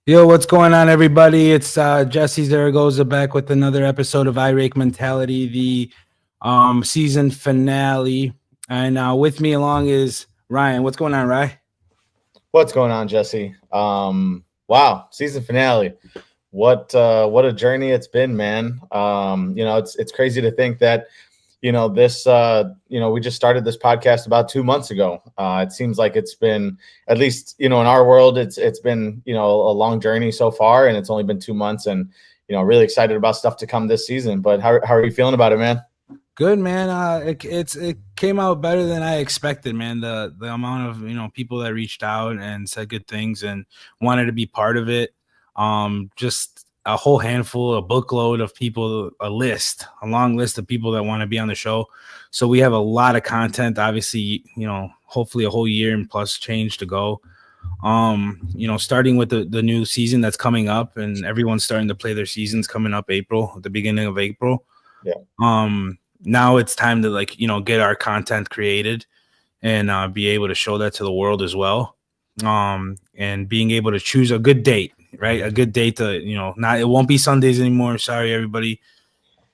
Yo, what's going on, everybody? It's Jesse Zaragoza back with another episode of iRake Mentality, the season finale. And with me along is Ryan. What's going on, Ryan? What's going on, Jesse? Wow, season finale. What a journey it's been, man. It's crazy to think that we just started this podcast about 2 months ago. It seems like it's been, at least in our world, it's been a long journey so far, and it's only been 2 months, and really excited about stuff to come this season. But how are you feeling about it, man? Good, man. It came out better than I expected, man. The amount of people that reached out and said good things and wanted to be part of it. Just a whole handful, a bookload of people, a long list of people that want to be on the show. So we have a lot of content. Obviously, hopefully a whole year and plus change to go. Starting with the new season that's coming up, and everyone's starting to play their seasons coming up at the beginning of April. Yeah. Now it's time to get our content created and be able to show that to the world as well. And being able to choose a good date, right? A good date to, it won't be Sundays anymore. Sorry, everybody.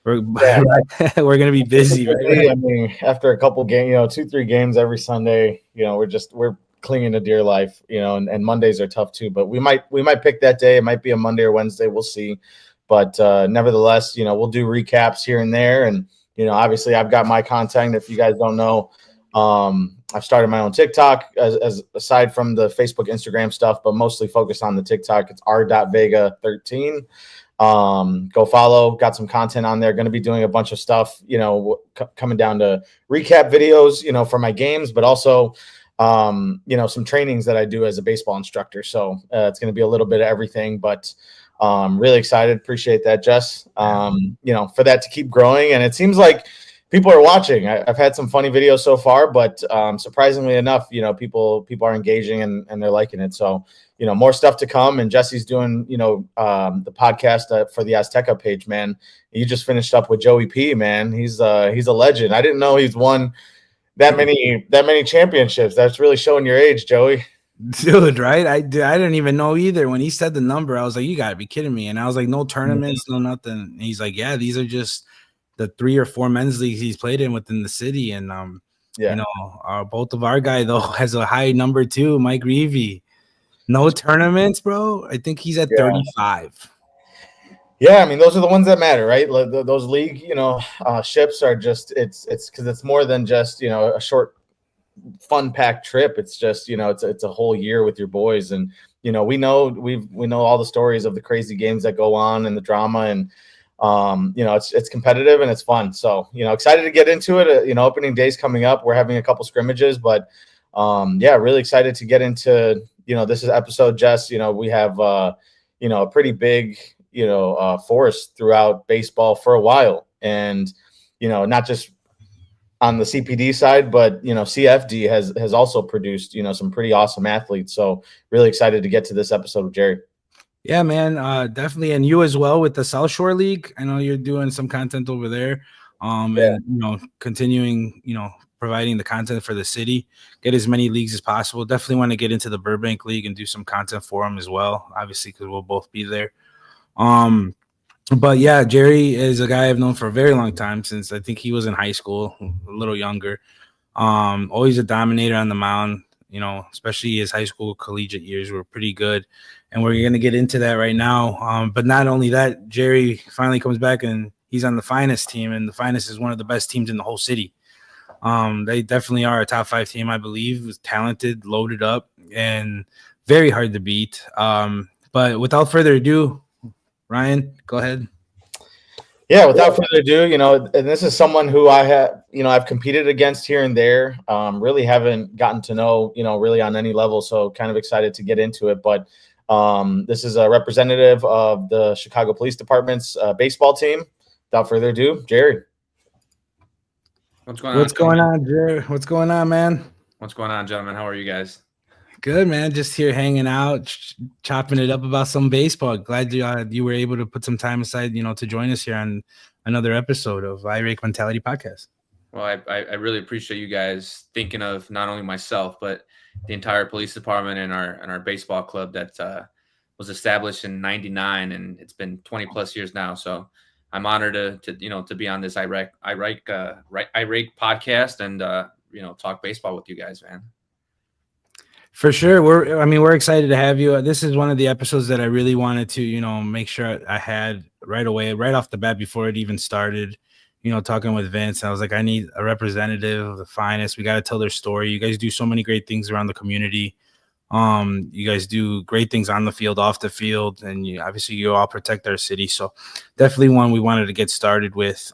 We're we're gonna be busy. Right? I mean, after a couple games, 2-3 games every Sunday, we're clinging to dear life, and Mondays are tough too. But we might pick that day. It might be a Monday or Wednesday. We'll see. But nevertheless, we'll do recaps here and there, and obviously I've got my content. If you guys don't know, I've started my own TikTok as aside from the Facebook, Instagram stuff, but mostly focused on the TikTok. It's r.vega13. Go follow. Got some content on there. Going to be doing a bunch of stuff, coming down to recap videos, for my games, but also, some trainings that I do as a baseball instructor. So it's going to be a little bit of everything, but really excited. Appreciate that, Jess. For that to keep growing. And it seems like people are watching. I've had some funny videos so far, but surprisingly enough, people are engaging and they're liking it. So, more stuff to come. And Jesse's doing, the podcast for the Azteca page, man. You just finished up with Joey P, man. He's a legend. I didn't know he's won that many championships. That's really showing your age, Joey. Dude, right? I didn't even know either. When he said the number, I was like, you gotta be kidding me. And I was like, no tournaments, no nothing. And he's like, yeah, these are just the 3 or 4 men's leagues he's played in within the city. And both of our guy though has a high number too, Mike Reevy. No tournaments, bro. I think he's at 35. Yeah, I mean, those are the ones that matter, right? Those league, ships are just it's because it's more than just a short fun packed trip. It's just it's a whole year with your boys, and we know all the stories of the crazy games that go on and the drama, and it's competitive and it's fun. So excited to get into it. Opening day's coming up. We're having a couple scrimmages, but really excited to get into this is episode, Jess. We have a pretty big force throughout baseball for a while, and not just on the CPD side, but CFD has also produced some pretty awesome athletes. So really excited to get to this episode with Jerry. Yeah, man, definitely, and you as well with the South Shore League. I know you're doing some content over there, and continuing providing the content for the city. Get as many leagues as possible. Definitely want to get into the Burbank League and do some content for them as well. Obviously, because we'll both be there. But yeah, Jerry is a guy I've known for a very long time, since I think he was in high school, a little younger. Always a dominator on the mound, especially his high school collegiate years were pretty good. And we're going to get into that right now. But not only that, Jerry finally comes back and he's on the Finest team, and the Finest is one of the best teams in the whole city. They definitely are a top 5 team, I believe. Was talented, loaded up, and very hard to beat. But without further ado, Ryan, go ahead. Yeah, without further ado, and this is someone who I have, I've competed against here and there. Really haven't gotten to know, really on any level. So kind of excited to get into it. But this is a representative of the Chicago Police Department's baseball team. Without further ado, Jerry. What's going on, Jerry? What's going on, man? What's going on, gentlemen? How are you guys? Good, man. Just here hanging out, chopping it up about some baseball. Glad you were able to put some time aside, to join us here on another episode of iRake Mentality Podcast. Well, I really appreciate you guys thinking of not only myself, but the entire police department and our baseball club that was established in '99, and it's been 20 plus years now. So I'm honored to be on this iRake podcast and talk baseball with you guys, man. For sure. We're excited to have you. This is one of the episodes that I really wanted to, make sure I had right away, right off the bat before it even started, talking with Vince. I was like, I need a representative of the finest. We got to tell their story. You guys do so many great things around the community. You guys do great things on the field, off the field, and obviously you all protect our city. So definitely one we wanted to get started with.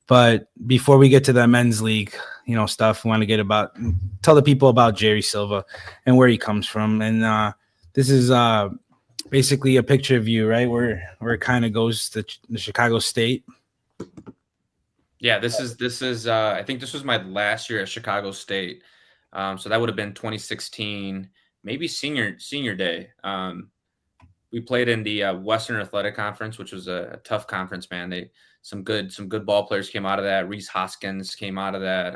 But before we get to the men's league, stuff, we want to tell the people about Jerry Silva and where he comes from. And this is basically a picture of you, right? Where it kind of goes to the Chicago State. Yeah, this is I think this was my last year at Chicago State. So that would have been 2016, maybe senior day. We played in the Western Athletic Conference, which was a tough conference, man. Some good ball players came out of that. Reese Hoskins came out of that.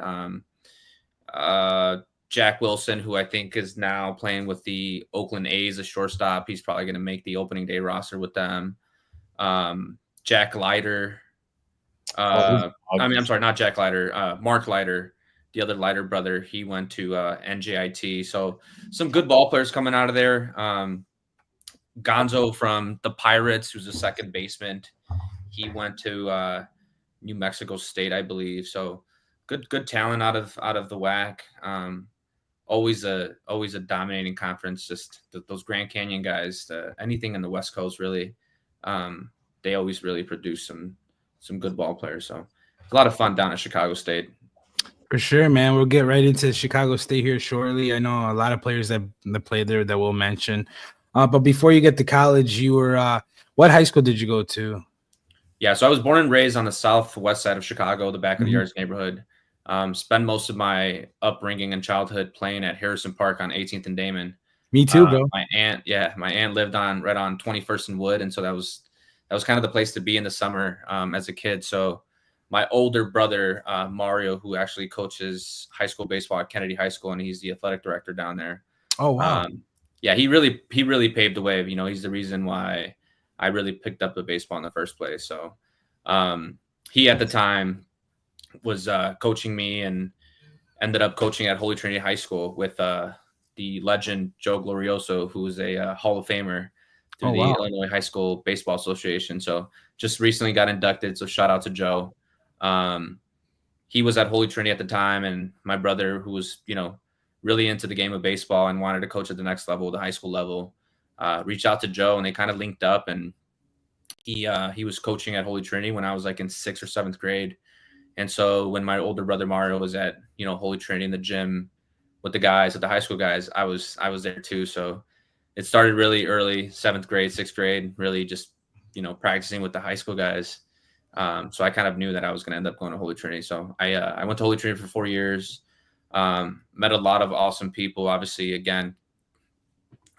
Jack Wilson, who I think is now playing with the Oakland A's, a shortstop. He's probably going to make the opening day roster with them. Jack Leiter. I'm sorry, not Jack Leiter. Mark Leiter, the other Leiter brother. He went to NJIT. So some good ball players coming out of there. Gonzo from the Pirates, who's a second baseman. He went to New Mexico State, I believe. So good talent out of the WAC. Always a dominating conference. Just those Grand Canyon guys. Anything in the West Coast, really. They always really produce some good ball players. So it's a lot of fun down at Chicago State. For sure, man. We'll get right into Chicago State here shortly. I know a lot of players that played there that we'll mention. But before you get to college, you were what high school did you go to? Yeah, so I was born and raised on the southwest side of Chicago, the back of the yards neighborhood. Spent most of my upbringing and childhood playing at Harrison Park on 18th and Damon. Me too, bro. My aunt lived right on 21st and Wood, and so that was kind of the place to be in the summer as a kid. So my older brother Mario, who actually coaches high school baseball at Kennedy High School, and he's the athletic director down there. Oh wow. Yeah, he really paved the way. He's the reason why I really picked up the baseball in the first place. So he at the time was coaching me and ended up coaching at Holy Trinity High School with the legend Joe Glorioso, who was a Hall of Famer through the Illinois High School Baseball Association. So just recently got inducted. So shout out to Joe. He was at Holy Trinity at the time, and my brother, who was really into the game of baseball and wanted to coach at the next level, the high school level, reached out to Joe, and they kind of linked up. And he was coaching at Holy Trinity when I was like in 6th or 7th grade. And so when my older brother Mario was at Holy Trinity in the gym with the guys, at the high school guys, I was there too. So it started really early, 7th grade, 6th grade, really just practicing with the high school guys. So I kind of knew that I was going to end up going to Holy Trinity. So I went to Holy Trinity for 4 years. Met a lot of awesome people. Obviously, again,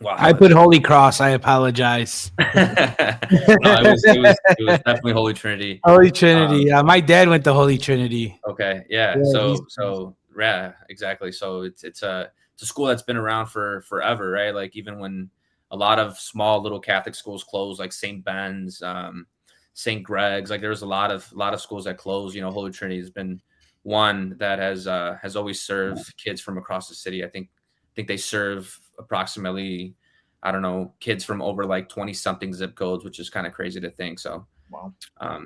wow. I put Holy Cross. I apologize. No, it was definitely Holy Trinity. Holy Trinity. My dad went to Holy Trinity. Okay, yeah. So yeah, exactly. So it's a school that's been around for forever, right? Like even when a lot of small little Catholic schools closed, like St. Ben's, St. Greg's, like there was a lot of schools that closed. Holy Trinity has been one that has always served kids from across the city. I think they serve approximately, I don't know, kids from over like 20 something zip codes, which is kind of crazy to think. So, wow. Yeah,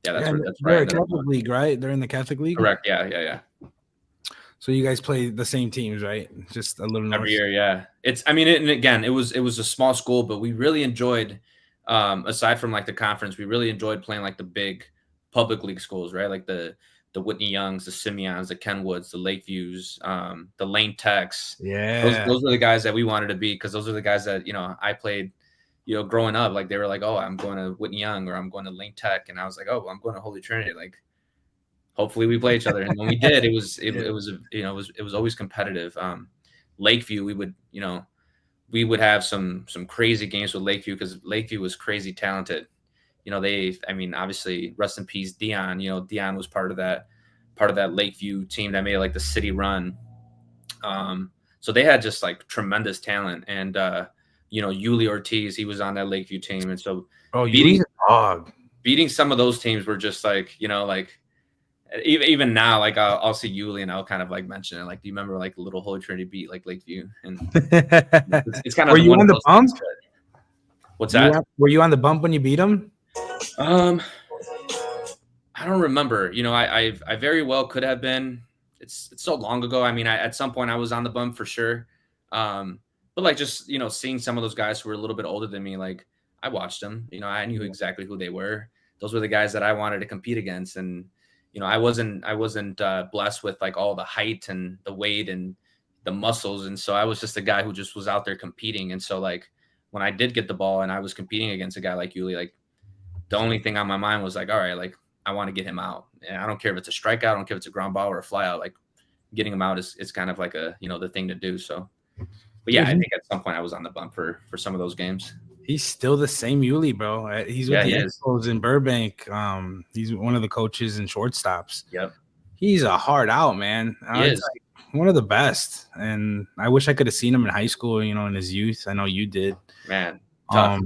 that's right. They're a Catholic league, right? They're in the Catholic league. Correct. Yeah. So you guys play the same teams, right? Just a little every year. Yeah. It was a small school, but we really enjoyed, aside from like the conference, we really enjoyed playing like the big public league schools, right? Like the Whitney Youngs, the Simeons, the Kenwoods, the Lakeviews, the Lane Techs. Yeah. Those were the guys that we wanted to be, because those are the guys that, I played, growing up. Like they were like, oh, I'm going to Whitney Young or I'm going to Lane Tech. And I was like, oh, I'm going to Holy Trinity. Like, hopefully we play each other. And when we did, it was always competitive. Lakeview, we would have some crazy games with Lakeview, because Lakeview was crazy talented. Obviously, rest in peace, Dion. Dion was part of that Lakeview team that made like the city run. So they had just like tremendous talent. And Yuli Ortiz, he was on that Lakeview team. And so Oh, Yuli's a dog. beating some of those teams were just like, like even now, like I'll see Yuli and I'll kind of like mention it. Like, do you remember like Little Holy Trinity beat like Lakeview? And it's kind of Were you on the bump? What's that? Were you on the bump when you beat him? I don't remember. I very well could have been. It's so long ago. I mean, at some point I was on the bump for sure. But like just seeing some of those guys who were a little bit older than me, like I watched them. I knew exactly who they were. Those were the guys that I wanted to compete against, and I wasn't blessed with like all the height and the weight and the muscles, and so I was just a guy who just was out there competing. And so like when I did get the ball and I was competing against a guy like Yuli, like the only thing on my mind was like, all right, like I want to get him out. And I don't care if it's a strikeout, I don't care if it's a ground ball or a fly out. Like getting him out is kind of like a the thing to do. So, but yeah, I think at some point I was on the bump for some of those games. He's still the same Yuli, bro. He's with the Expos in Burbank. He's one of the coaches and shortstops. Yep. He's a hard out, man. He is. Like one of the best. And I wish I could have seen him in high school, in his youth. I know you did. Man, tough.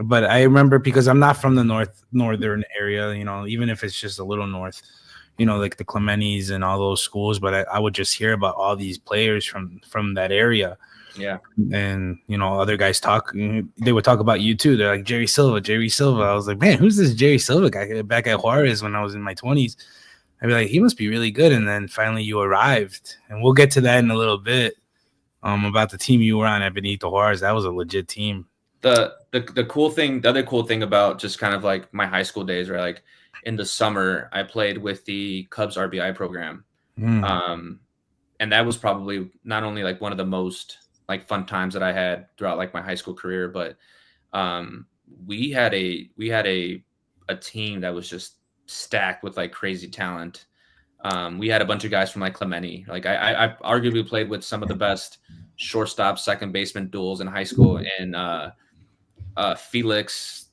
But I remember, because I'm not from the northern area, even if it's just a little north, like the Clementes and all those schools. But I would just hear about all these players from that area. Yeah. And, other guys they would talk about you too. They're like, Jerry Silva. I was like, man, who's this Jerry Silva guy? Back at Juarez when I was in my 20s. I'd be like, he must be really good. And then finally you arrived. And we'll get to that in a little bit, about the team you were on at Benito Juarez. That was a legit team. The cool thing, the other cool thing about just kind of like my high school days, right? Like in the summer, I played with the Cubs RBI program. And that was probably not only like one of the most like fun times that I had throughout like my high school career, but we had a team that was just stacked with like crazy talent. We had a bunch of guys from like Clemente. Like I arguably played with some of the best shortstop, second baseman duels in high school, and Felix,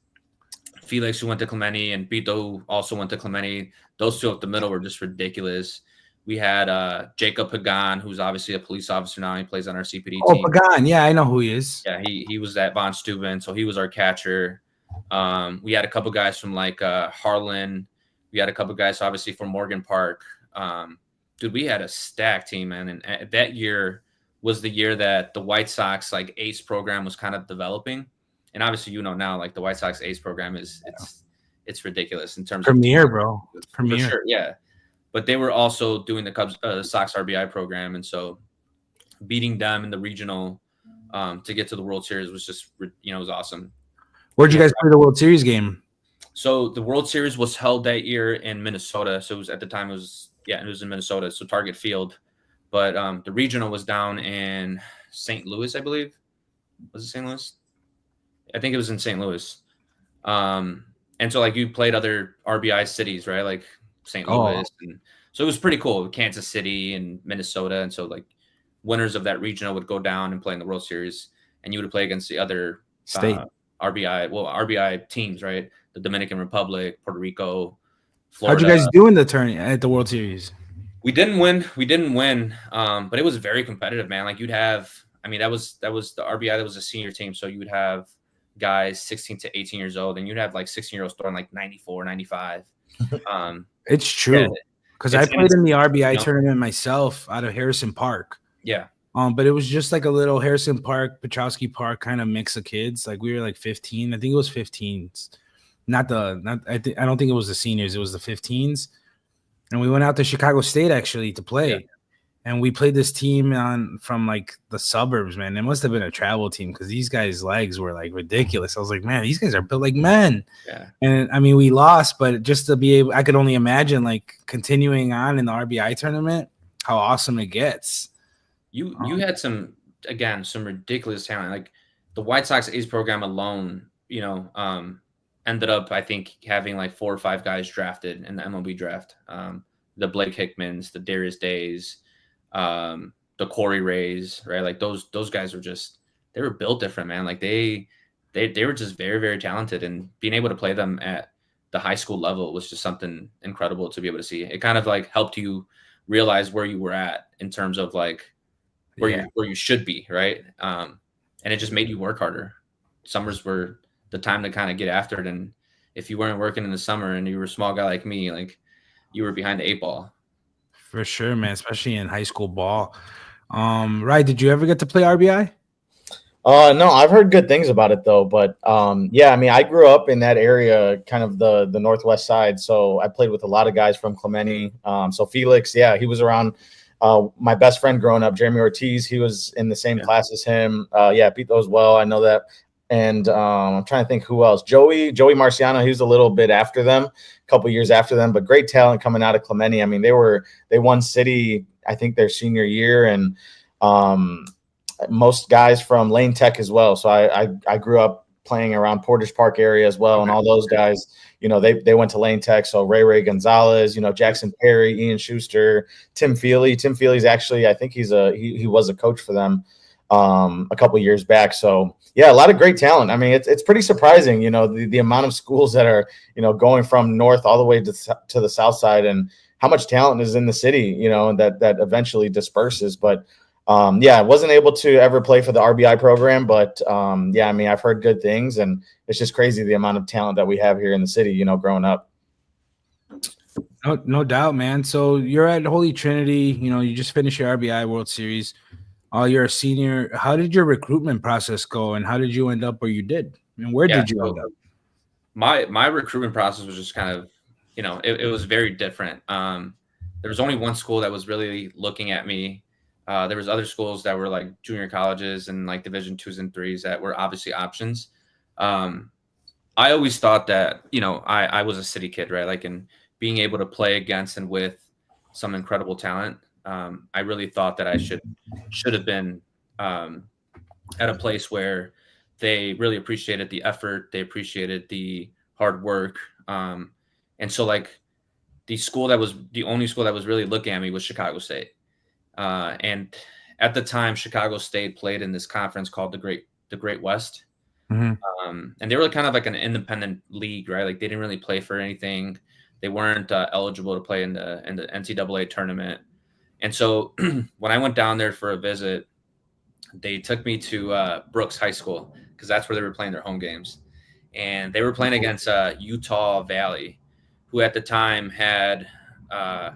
who went to Clemente, and Bito, who also went to Clemente. Those two up the middle were just ridiculous. We had Jacob Pagan, who's obviously a police officer now. He plays on our CPD team. Oh, Pagan. Yeah, I know who he is. Yeah, he was at Von Steuben, so he was our catcher. We had a couple guys from like Harlan. We had a couple guys obviously from Morgan Park. Dude, we had a stacked team, man. And that year was the year that the White Sox like ACE program was kind of developing. And obviously, now, like the White Sox ACE program it's ridiculous in terms Premier, of bro. It's Premier. For sure, yeah. But they were also doing the Cubs Sox RBI program, and so beating them in the regional to get to the World Series was just it was awesome. Where'd you guys play the World Series game? So the World Series was held that year in Minnesota. So it was it was in Minnesota, so Target Field. But the regional was down in St. Louis, I believe. Was it St. Louis? I think it was in St. Louis. And so like you played other RBI cities, right? Like St. Louis. And so it was pretty cool. Kansas City and Minnesota. And so like winners of that regional would go down and play in the World Series, and you would play against the other state RBI teams, right? The Dominican Republic, Puerto Rico, Florida. How'd you guys do in the tournament at the World Series? We didn't win. But it was very competitive, man. Like you'd have, that was the RBI, that was a senior team. So you would have guys 16 to 18 years old, and you'd have like 16-year-olds throwing like 94, 95. It's true. Because I played in the RBI tournament myself out of Harrison Park. Yeah. But it was just like a little Harrison Park, Petrowski Park kind of mix of kids. Like we were like 15. I think it was 15s. I don't think it was the seniors. It was the 15s. And we went out to Chicago State actually to play. Yeah. And we played this team from like the suburbs, man. It must have been a travel team because these guys' legs were like ridiculous. I was like, man, these guys are built like men. Yeah. And we lost, but just to be able, I could only imagine like continuing on in the RBI tournament, how awesome it gets. You had some ridiculous talent. Like the White Sox A's program alone, ended up, I think, having like 4 or 5 guys drafted in the MLB draft. The Blake Hickmans, the Darius Days, the Corey Rays, right? Like those guys were they were built different, man. Like they were just very, very talented, and being able to play them at the high school level was just something incredible to be able to see. It kind of like helped you realize where you were at in terms of like where you should be, right? and it just made you work harder. Summers were the time to kind of get after it, and if you weren't working in the summer and you were a small guy like me, like you were behind the eight ball. For sure, man, especially in high school ball. Right, did you ever get to play RBI? No, I've heard good things about it though. But yeah, I mean, I grew up in that area, kind of the northwest side. So I played with a lot of guys from Clemente. So Felix, yeah, he was around. My best friend growing up, Jeremy Ortiz, he was in the same class as him. Yeah, beat those well. I know that. And I'm trying to think who else. Joey Marciano, he was a little bit after them, a couple years after them, but great talent coming out of Clemente. I mean, they won city, I think, their senior year, and most guys from Lane Tech as well. So I grew up playing around Portage Park area as well, and all those guys, you know, they went to Lane Tech. So Ray Gonzalez, you know, Jackson Perry, Ian Schuster, Tim Feely. Tim Feely's actually, I think he was a coach for them a couple years back. So yeah, a lot of great talent. I mean, it's pretty surprising, you know, the amount of schools that are, you know, going from north all the way to the south side, and how much talent is in the city, you know, that eventually disperses. But yeah, I wasn't able to ever play for the RBI program, but yeah, I mean, I've heard good things, and it's just crazy the amount of talent that we have here in the city, you know, growing up. No doubt, man. So you're at Holy Trinity, you know, you just finished your RBI World Series. You're a senior. How did your recruitment process go, and how did you end up where you did? I mean, where did you end up? My recruitment process was just kind of, you know, it was very different. There was only one school that was really looking at me. There was other schools that were like junior colleges and like Division 2s and 3s that were obviously options. I always thought that, you know, I was a city kid, right? Like, and being able to play against and with some incredible talent. I really thought that I should have been at a place where they really appreciated the effort, they appreciated the hard work, and so like the only school that was really looking at me was Chicago State, and at the time Chicago State played in this conference called the Great West, and they were kind of like an independent league, right? Like they didn't really play for anything. They weren't eligible to play in the NCAA tournament. And so when I went down there for a visit, they took me to Brooks High School because that's where they were playing their home games. And they were playing against Utah Valley, who at the time had, I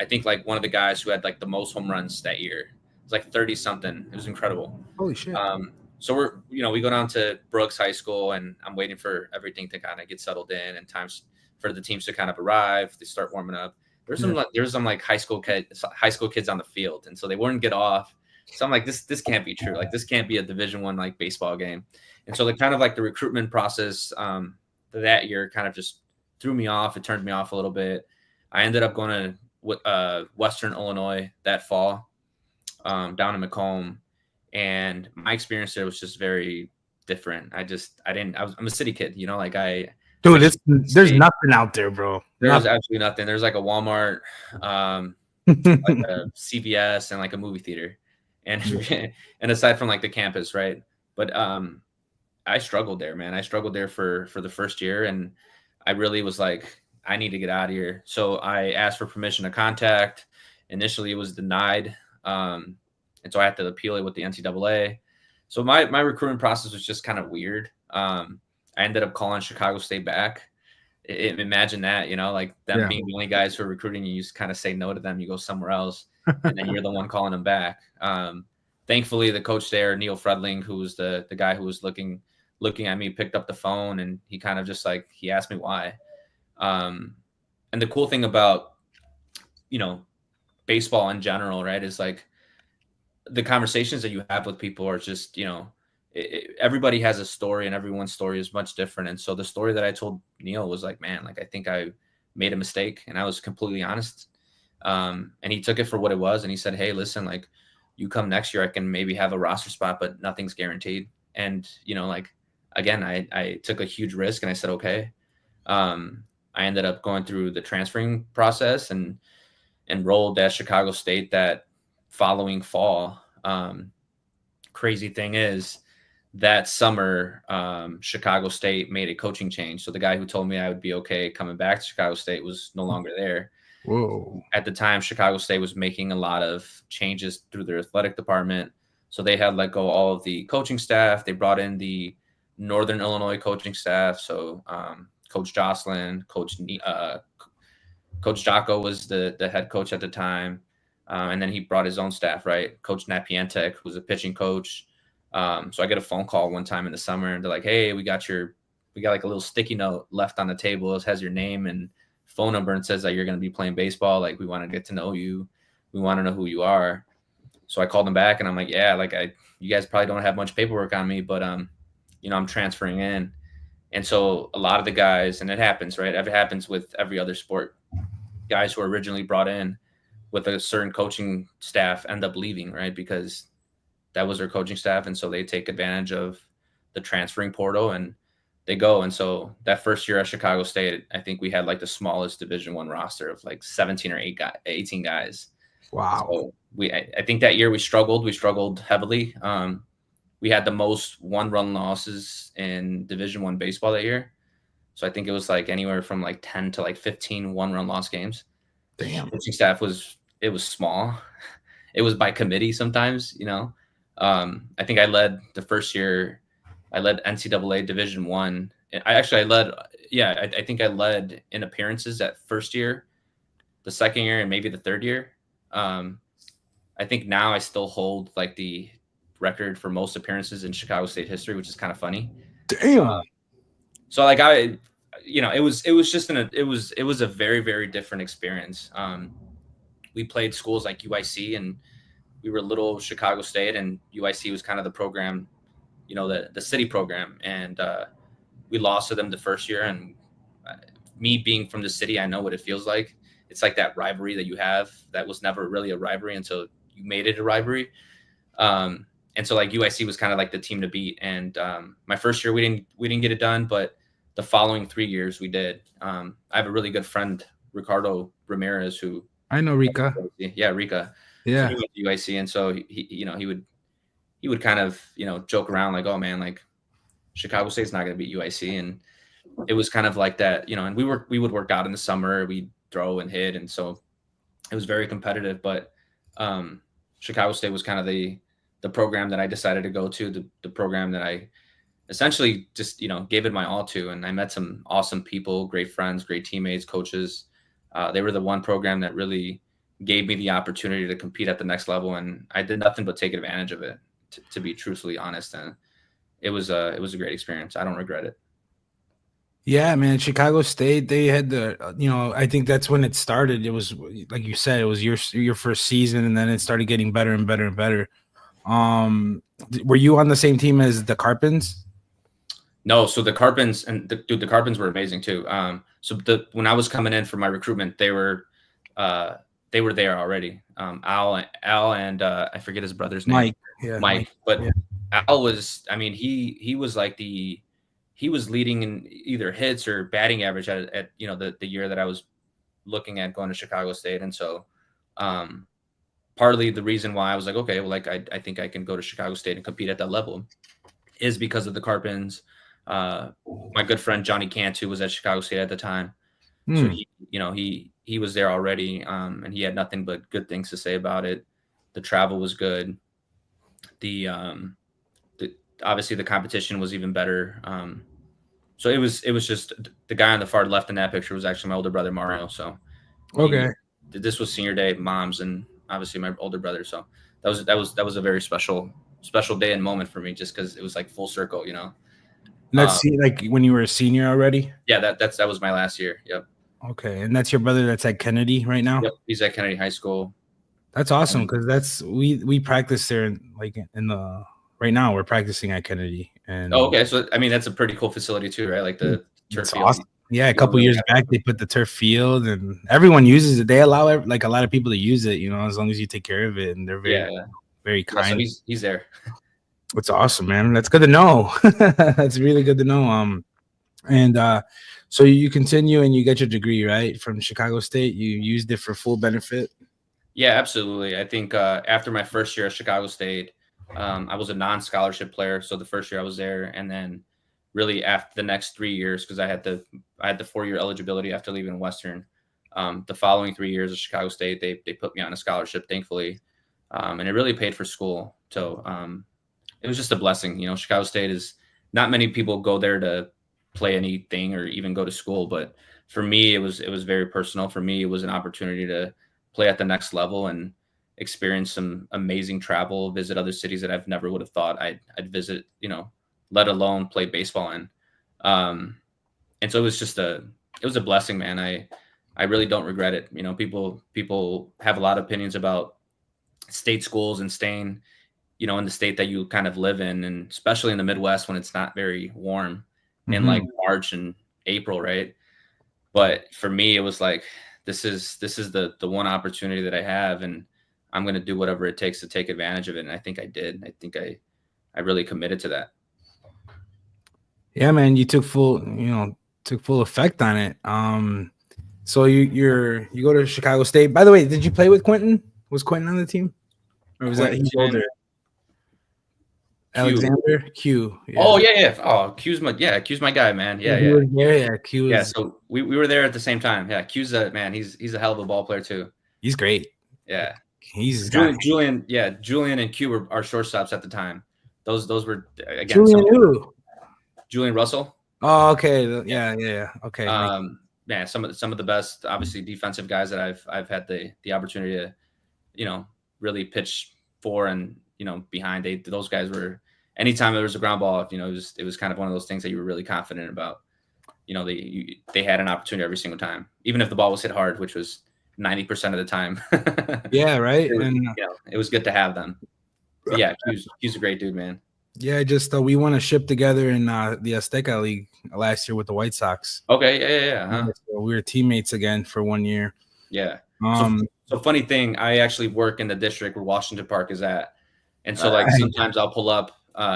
think, like one of the guys who had like the most home runs that year. It was like 30 something. It was incredible. Holy shit. So we go down to Brooks High School, and I'm waiting for everything to kind of get settled in and times for the teams to kind of arrive. They start warming up. There's some like high school kids on the field, and so they wouldn't get off. So I'm like, this can't be true. Like this can't be a Division I like baseball game. And so the kind of like the recruitment process that year kind of just threw me off. It turned me off a little bit. I ended up going to Western Illinois that fall, down in Macomb, and my experience there was just very different. I'm a city kid, you know, like Dude, there's nothing out there, bro. There's absolutely nothing. There's like a Walmart, like a CVS, and like a movie theater, and and aside from like the campus, right? But I struggled there, man. I struggled there for the first year, and I really was like, I need to get out of here. So I asked for permission to contact. Initially, it was denied, and so I had to appeal it with the NCAA. So my recruitment process was just kind of weird. I ended up calling Chicago State back. Imagine that, you know, like them being the only guys who are recruiting you, just kind of say no to them. You go somewhere else, and then you're the one calling them back. Thankfully, the coach there, Neil Fredling, who was the guy who was looking at me, picked up the phone, and he kind of just like, he asked me why. And the cool thing about, you know, baseball in general, right, is like the conversations that you have with people are just, you know, everybody has a story, and everyone's story is much different. And so the story that I told Neil was like, man, like I think I made a mistake, and I was completely honest. And he took it for what it was, and he said, hey, listen, like you come next year, I can maybe have a roster spot, but nothing's guaranteed. And, you know, like, again, I took a huge risk, and I said, okay. I ended up going through the transferring process and enrolled at Chicago State that following fall. Crazy thing is, that summer, Chicago State made a coaching change. So the guy who told me I would be okay coming back to Chicago State was no longer there. Whoa. At the time, Chicago State was making a lot of changes through their athletic department. So they had let go all of the coaching staff. They brought in the Northern Illinois coaching staff. So Coach Jocelyn, Coach Jocko was the head coach at the time. And then he brought his own staff, right? Coach Napientek, who's a pitching coach. So I get a phone call one time in the summer, and they're like, "Hey, we got like a little sticky note left on the table. It has your name and phone number and says that you're going to be playing baseball. Like, we want to get to know you. We want to know who you are." So I called them back, and I'm like, "Yeah, like you guys probably don't have much paperwork on me, but I'm transferring in." And so a lot of the guys, and it happens, right? It happens with every other sport. Guys who are originally brought in with a certain coaching staff end up leaving, right? Because that was their coaching staff. And so they take advantage of the transferring portal and they go. And so that first year at Chicago State, I think we had like the smallest Division I roster of like 17 or 18 guys. Wow. So I think that year we struggled heavily. We had the most one-run losses in Division I baseball that year. So I think it was like anywhere from like 10 to like 15 one-run loss games. Damn. Coaching staff was small. It was by committee sometimes, I think I led the first year. I led NCAA Division I. I think I led in appearances that first year, the second year, and maybe the third year. I think now I still hold like the record for most appearances in Chicago State history, which is kind of funny. Damn. So like it was a very, very different experience. We played schools like UIC, and we were little Chicago State, and UIC was kind of the program, the city program. And we lost to them the first year. And me being from the city, I know what it feels like. It's like that rivalry that you have that was never really a rivalry until you made it a rivalry. And so like UIC was kind of like the team to beat. And my first year, we didn't get it done, but the following 3 years we did. I have a really good friend, Ricardo Ramirez, who I know Rika. Yeah, Rika. Yeah. So he went to UIC, and so he would kind of joke around like, "Oh man, like Chicago State's not going to beat UIC," and it was kind of like that, And we would work out in the summer, we'd throw and hit, and so it was very competitive. But Chicago State was kind of the program that I decided to go to, the program that I essentially just gave it my all to, and I met some awesome people, great friends, great teammates, coaches. They were the one program that really gave me the opportunity to compete at the next level, and I did nothing but take advantage of it, to be truthfully honest. And it was a great experience. I don't regret it. Yeah, man. Chicago State, they had I think that's when it started. It was like you said, it was your first season, and then it started getting better and better and better. Were you on the same team as the Carpins? No, so the Carpins the Carpins were amazing too. So when I was coming in for my recruitment, they were there already. Al and I forget his brother's name. Mike. Yeah, Mike. But yeah. Al was, he was like he was leading in either hits or batting average at the year that I was looking at going to Chicago State. And so partly the reason why I was like, okay, well, like I think I can go to Chicago State and compete at that level is because of the Carpins. My good friend Johnny Cantu was at Chicago State at the time. So he was there already, and he had nothing but good things to say about it. The travel was good. The obviously the competition was even better. So it was just the guy on the far left in that picture was actually my older brother Mario. So okay, this was senior day, moms, and obviously my older brother. So that was a very special day and moment for me, just because it was like full circle, And that's like when you were a senior already. Yeah, that was my last year. Yep. Okay, and that's your brother that's at Kennedy right now? Yep, he's at Kennedy High School. That's awesome, because that's we practice there right now we're practicing at Kennedy. And okay, so that's a pretty cool facility too, right? Like the turf field. Awesome. Yeah, a couple years back they put the turf field and everyone uses it. They allow like a lot of people to use it, as long as you take care of it, and they're very kind. Yeah, so he's there. It's awesome, man. That's good to know. That's really good to know. So you continue and you get your degree, right, from Chicago State. You used it for full benefit. Yeah, absolutely. I think after my first year at Chicago State, I was a non-scholarship player. So the first year I was there, and then really after the next 3 years, because I had the 4-year eligibility after leaving Western. The following 3 years at Chicago State, they put me on a scholarship, thankfully, and it really paid for school. So it was just a blessing. You know, Chicago State is not many people go there to play anything or even go to school, but for me, it was very personal. For me, it was an opportunity to play at the next level and experience some amazing travel, visit other cities that I've never would have thought I'd visit, you know, let alone play baseball in. And so it was a blessing, man. I really don't regret it. You know, people have a lot of opinions about state schools and staying, you know, in the state that you kind of live in, and especially in the Midwest when it's not very warm in like March and April, right? But for me, it was like this is the one opportunity that I have, and I'm going to do whatever it takes to take advantage of it. And I think I did. I think I really committed to that. Yeah, man, you took full effect on it. So you go to Chicago State. By the way, did you play with Quentin? Was Quentin on the team, or was that he's older? Alexander Q. Yeah. Oh yeah. Oh, Q's my guy, man. Yeah. Q. Yeah. So we were there at the same time. Yeah, Q's man. He's a hell of a ball player too. He's great. Yeah. He's Julian. Yeah, Julian and Q were our shortstops at the time. Those were again. Julian Russell. Oh, okay. Yeah. Okay. Yeah, some of the best, obviously, defensive guys that I've had the opportunity to, you know, really pitch for and, you know, behind. Those guys were, anytime there was a ground ball, you know, it was kind of one of those things that you were really confident about. You know, they had an opportunity every single time, even if the ball was hit hard, which was 90% of the time. Yeah, right. And you know, it was good to have them. But yeah, Q's a great dude, man. Yeah, just we won a ship together in the Azteca League last year with the White Sox. Okay, yeah. Huh? So we were teammates again for 1 year. Yeah. So funny thing, I actually work in the district where Washington Park is at, and so like sometimes I'll pull up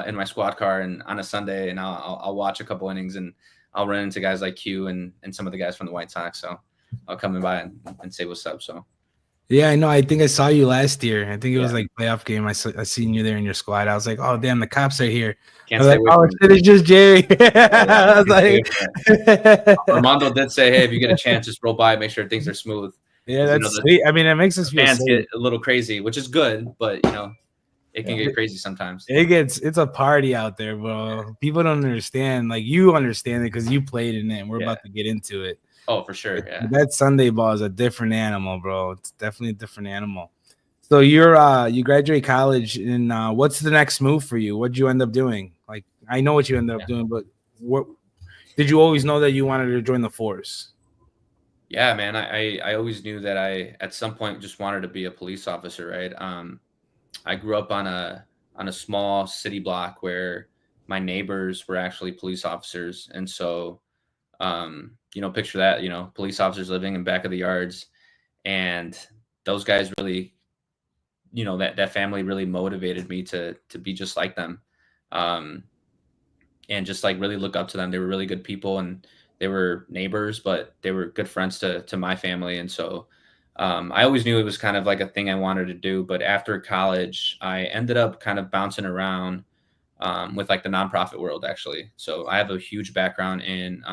in my squad car and on a Sunday, and I'll watch a couple innings, and I'll run into guys like Q and some of the guys from the White Sox. So I'll come in by and say what's up. So. Yeah, I know. I think I saw you last year. I think it was like playoff game. I seen you there in your squad. I was like, oh damn, the cops are here. Can't stay like, oh shit, it's just Jerry. I was like, Armando did say, hey, if you get a chance, just roll by, make sure things are smooth. Yeah, that's sweet. I mean, it makes us feel fans get a little crazy, which is good, but you know, it can get crazy sometimes. It's a party out there, bro. People don't understand. Like you understand it because you played in it, and we're about to get into it. Oh, for sure. Yeah. That Sunday ball is a different animal, bro. It's definitely a different animal. So you graduate college, and what's the next move for you? What'd you end up doing? Like, I know what you ended up doing, but what did you always know that you wanted to join the force? Yeah, man. I always knew that I at some point just wanted to be a police officer, right? I grew up on a small city block where my neighbors were actually police officers, and so you know, picture that, you know, police officers living in back of the yards, and those guys really, you know, that family really motivated me to be just like them, and just like really look up to them. They were really good people, and they were neighbors, but they were good friends to my family, and so I always knew it was kind of like a thing I wanted to do. But after college, I ended up kind of bouncing around with like the nonprofit world, actually. So I have a huge background in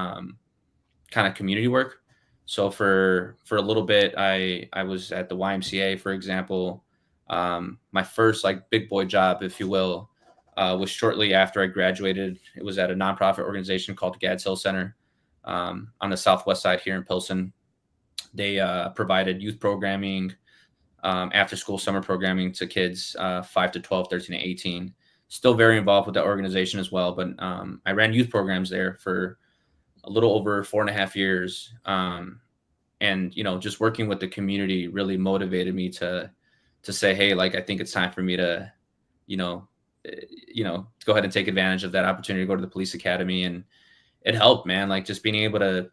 kind of community work. So for a little bit, I was at the YMCA, for example. My first like big boy job, if you will, was shortly after I graduated. It was at a nonprofit organization called Gads Hill Center on the southwest side here in Pilsen. They provided youth programming, after school summer programming to kids 5 to 12, 13 to 18. Still very involved with that organization as well. But I ran youth programs there for a little over 4.5 years. And, you know, just working with the community really motivated me to say, hey, like, I think it's time for me to, go ahead and take advantage of that opportunity to go to the police academy. And it helped, man, like just being able to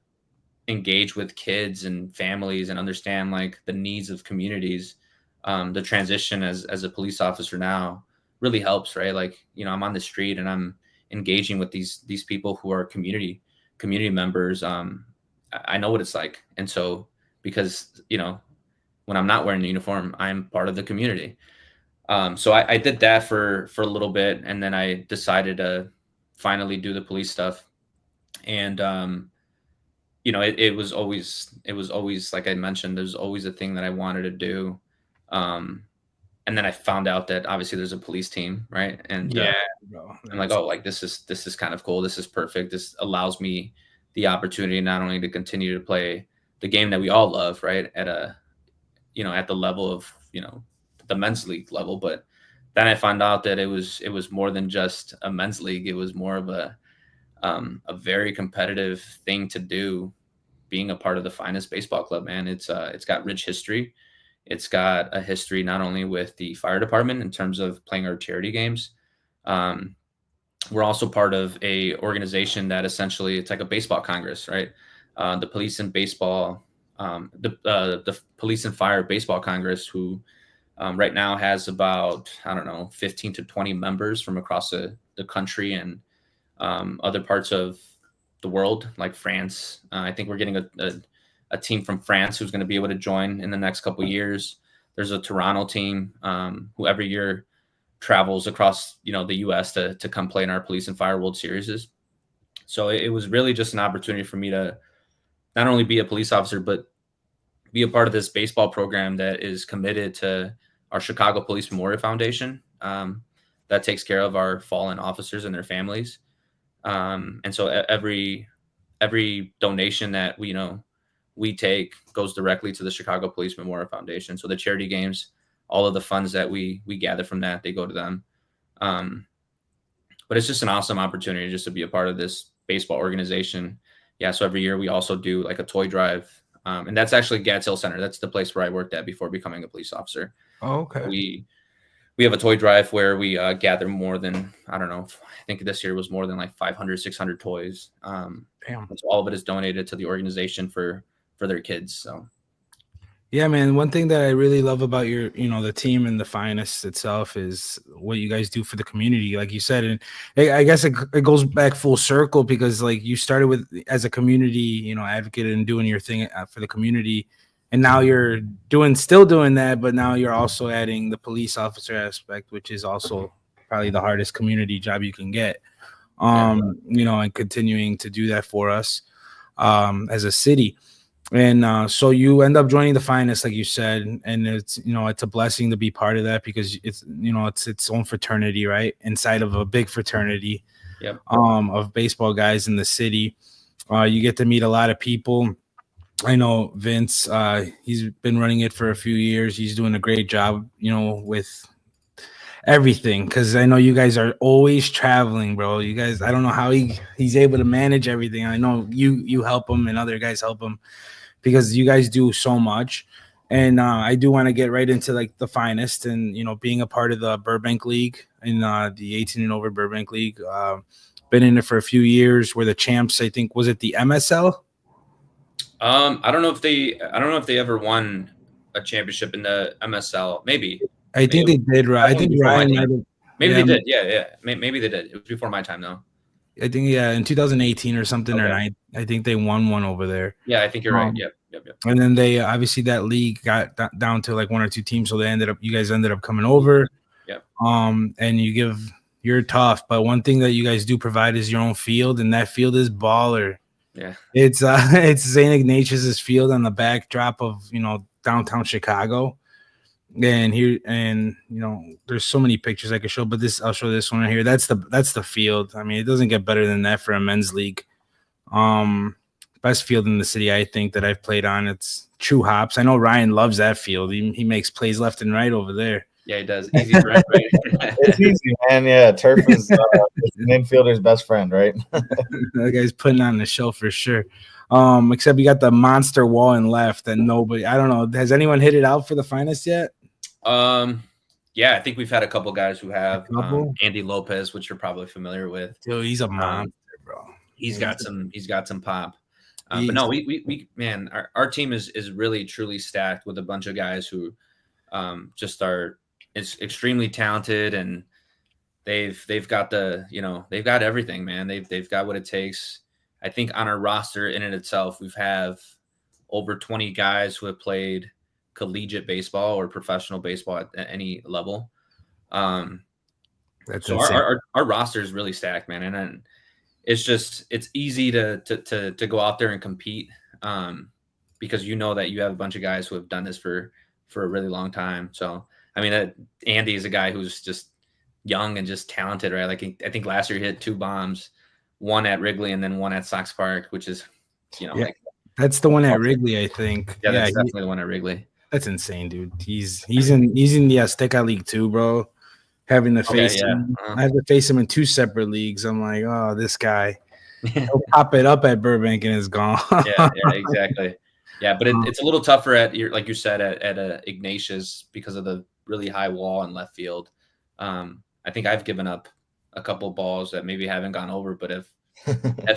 engage with kids and families and understand like the needs of communities. The transition as a police officer now really helps, right? Like, you know, I'm on the street and I'm engaging with these people who are community members. I know what it's like. And so, because, you know, when I'm not wearing the uniform, I'm part of the community. So I did that for a little bit, and then I decided to finally do the police stuff. And, you know, it was always, like I mentioned, there's always a thing that I wanted to do. and then I found out that obviously there's a police team, right? And Yeah, bro. I'm like, oh, like this is kind of cool. This is perfect. This allows me the opportunity not only to continue to play the game that we all love, right? At a, at the level of, the men's league level, but then I found out that it was more than just a men's league. It was more of a very competitive thing to do, being a part of the finest baseball club, man. It's got rich history. It's got a history not only with the fire department in terms of playing our charity games. Um, we're also part of a organization that essentially it's like a baseball congress, right? The police and baseball, the police and fire baseball congress, who right now has about, I don't know, 15 to 20 members from across the country and other parts of the world, like France. I think we're getting a team from France who's going to be able to join in the next couple of years. There's a Toronto team who every year travels across, the U.S. to come play in our Police and Fire World Series. So it was really just an opportunity for me to not only be a police officer, but be a part of this baseball program that is committed to our Chicago Police Memorial Foundation, that takes care of our fallen officers and their families. And so every donation that we take goes directly to the Chicago Police Memorial Foundation. So the charity games, all of the funds that we gather from that, they go to them. But it's just an awesome opportunity just to be a part of this baseball organization. Yeah. So every year we also do like a toy drive. And that's actually Gads Hill Center. That's the place where I worked at before becoming a police officer. Oh, okay. We have a toy drive where we gather more than, I don't know, I think this year was more than like 500, 600 toys. Damn. So all of it is donated to the organization for their kids. So. Yeah, man. One thing that I really love about your, the team and the finest itself is what you guys do for the community, like you said. And I guess it goes back full circle because like you started with as a community, advocate and doing your thing for the community. And now you're still doing that, but now you're also adding the police officer aspect, which is also probably the hardest community job you can get. And continuing to do that for us as a city. And so you end up joining the finest, like you said, and it's it's a blessing to be part of that because it's it's its own fraternity, right, inside of a big fraternity. Yep. Of baseball guys in the city. You get to meet a lot of people. I know Vince, he's been running it for a few years. He's doing a great job, with everything, because I know you guys are always traveling, bro. You guys, I don't know how he's able to manage everything. I know you help him and other guys help him because you guys do so much. And I do want to get right into like the finest and being a part of the Burbank League in the 18 and over Burbank League. Been in it for a few years. We're the champs. I think, was it the MSL? I don't know if they ever won a championship in the MSL. Maybe. I think they did, right? I think Ryan might have. Maybe they did. Yeah. Maybe they did. It was before my time, though. I think, in 2018 or something, okay. Or I think they won one over there. Yeah, I think you're right. Yep. And then they obviously that league got down to like one or two teams, so you guys ended up coming over. Yep. And you're tough, but one thing that you guys do provide is your own field, and that field is baller. Yeah. It's St. Ignatius's field on the backdrop of downtown Chicago. And there's so many pictures I could show, but I'll show this one right here. That's the field. I mean, it doesn't get better than that for a men's league. Best field in the city, I think, that I've played on. It's true hops. I know Ryan loves that field. He makes plays left and right over there. Yeah, he does. Easy for everybody. It's easy, man. Yeah, turf is an infielder's best friend, right? That guy's putting on the show for sure. Except you got the monster wall and left that nobody. I don't know. Has anyone hit it out for the finest yet? Yeah, I think we've had a couple guys who have. Andy Lopez, which you're probably familiar with. Dude, he's a monster, bro. He's got some pop. But no, we man, our team is really truly stacked with a bunch of guys who just are extremely talented, and they've got they've got everything, man. They've got what it takes. I think on our roster in and itself, we have over 20 guys who have played collegiate baseball or professional baseball at any level. That's so our roster is really stacked, man. And then it's easy to go out there and compete because that you have a bunch of guys who have done this for a really long time. So I mean, Andy is a guy who's just young and just talented, right? Like I think last year he hit 2 bombs, one at Wrigley and then one at Sox Park, which is, Yeah, like that's the one at Wrigley, I think. yeah, Yeah, that's definitely the one at Wrigley. that's insane, dude. He's in the Azteca League too, bro. Having to face yeah. him, I have to face him in 2 separate leagues. I'm like, oh, this guy. He'll pop it up at Burbank and it's gone. Yeah, exactly. Yeah, but it's a little tougher at like you said at Ignatius because of the really high wall in left field. I think I've given up a couple balls that maybe haven't gone over, but have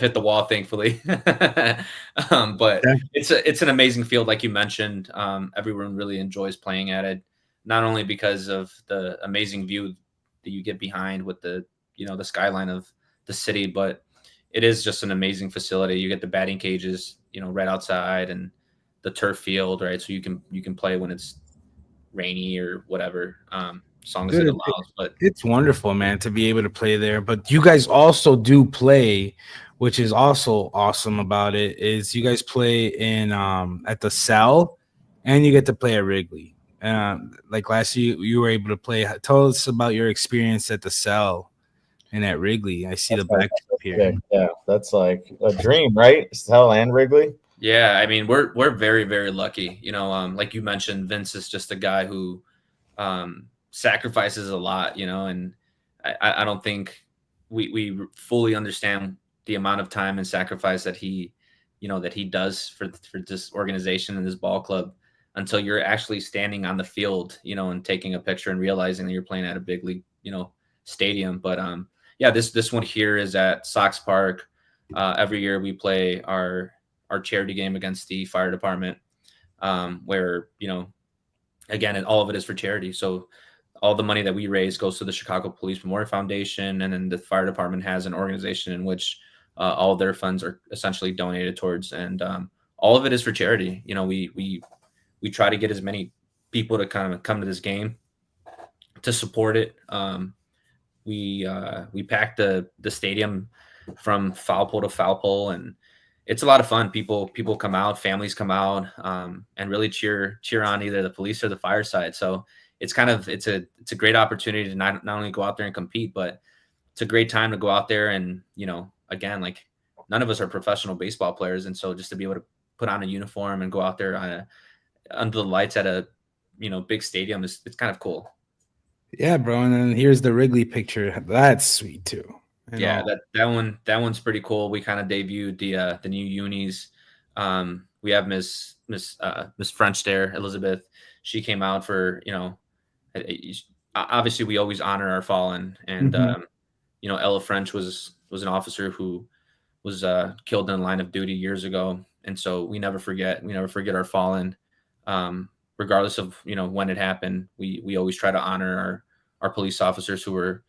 hit the wall, thankfully. But it's an amazing field, like you mentioned. Everyone really enjoys playing at it, not only because of the amazing view that you get behind with the the skyline of the city, but it is just an amazing facility. You get the batting cages, right outside, and the turf field, right? So you can play when it's rainy or whatever, as long as it allows. But it's wonderful, man, to be able to play there. But you guys also do play, which is also awesome about it, is you guys play in at the Cell, and you get to play at Wrigley. Like last year, you were able to play. Tell us about your experience at the Cell and at Wrigley. I see the back here. Yeah, that's like a dream, right? Cell and Wrigley. Yeah, I mean, we're very, very lucky. Like you mentioned, Vince is just a guy who sacrifices a lot, and I don't think we fully understand the amount of time and sacrifice that he does for this organization and this ball club until you're actually standing on the field, and taking a picture and realizing that you're playing at a big league, stadium. But yeah, this one here is at Sox Park. Every year we play our charity game against the fire department, where again, all of it is for charity. So all the money that we raise goes to the Chicago Police Memorial Foundation, and then the fire department has an organization in which all of their funds are essentially donated towards, and all of it is for charity. We try to get as many people to kind of come to this game to support it. We pack the stadium from foul pole to foul pole, and it's a lot of fun. People come out, families come out, and really cheer on either the police or the fire side. So it's a great opportunity to not only go out there and compete, but it's a great time to go out there and, again, like none of us are professional baseball players. And so just to be able to put on a uniform and go out there under the lights at a, big stadium, it's kind of cool. Yeah, bro. And then here's the Wrigley picture. That's sweet too. Yeah, that one's pretty cool. We kind of debuted the new unis. We have Miss French there, Elizabeth. She came out for, obviously we always honor our fallen, and Ella French was an officer who was killed in the line of duty years ago, and so we never forget our fallen, regardless of when it happened. We always try to honor our police officers who were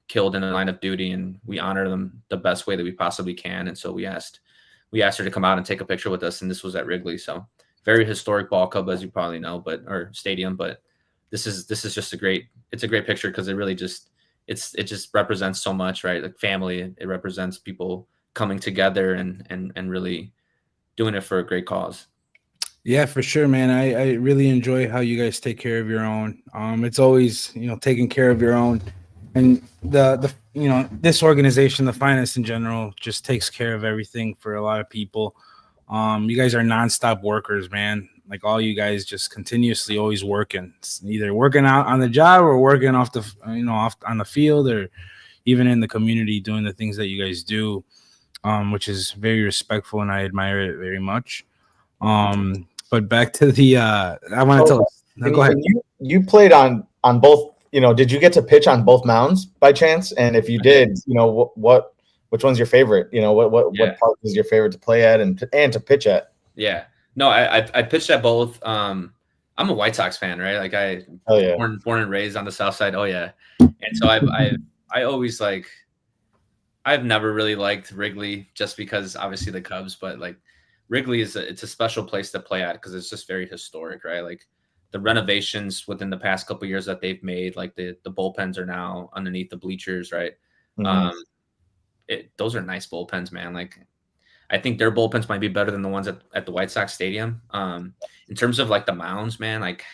killed in the line of duty, and we honor them the best way that we possibly can. And so we asked her to come out and take a picture with us, and this was at Wrigley. So very historic ball club, as you probably know, or stadium, but this is just a great picture because it really just it just represents so much, right? Like family. It represents people coming together and really doing it for a great cause. Yeah, for sure, man. I really enjoy how you guys take care of your own. It's always, taking care of your own, and the this organization, the finance in general, just takes care of everything for a lot of people. You guys are nonstop workers, man. Like all you guys just continuously always working, either working out on the job or working off on the field, or even in the community doing the things that you guys do, which is very respectful, and I admire it very much. But back to the I want to tell. No, go ahead. You played on both. Did you get to pitch on both mounds by chance? And if you did, which one's your favorite? What part is your favorite to play at and to pitch at? Yeah. No, I pitched at both. I'm a White Sox fan, right? Like born and raised on the South Side. Oh yeah. And so I always I've never really liked Wrigley just because obviously the Cubs, but like Wrigley it's a special place to play at because it's just very historic, right? Like the renovations within the past couple of years that they've made, like the bullpens are now underneath the bleachers, right? Mm-hmm. Those are nice bullpens, man. Like I think their bullpens might be better than the ones at the White Sox Stadium. In terms of like the mounds, man, like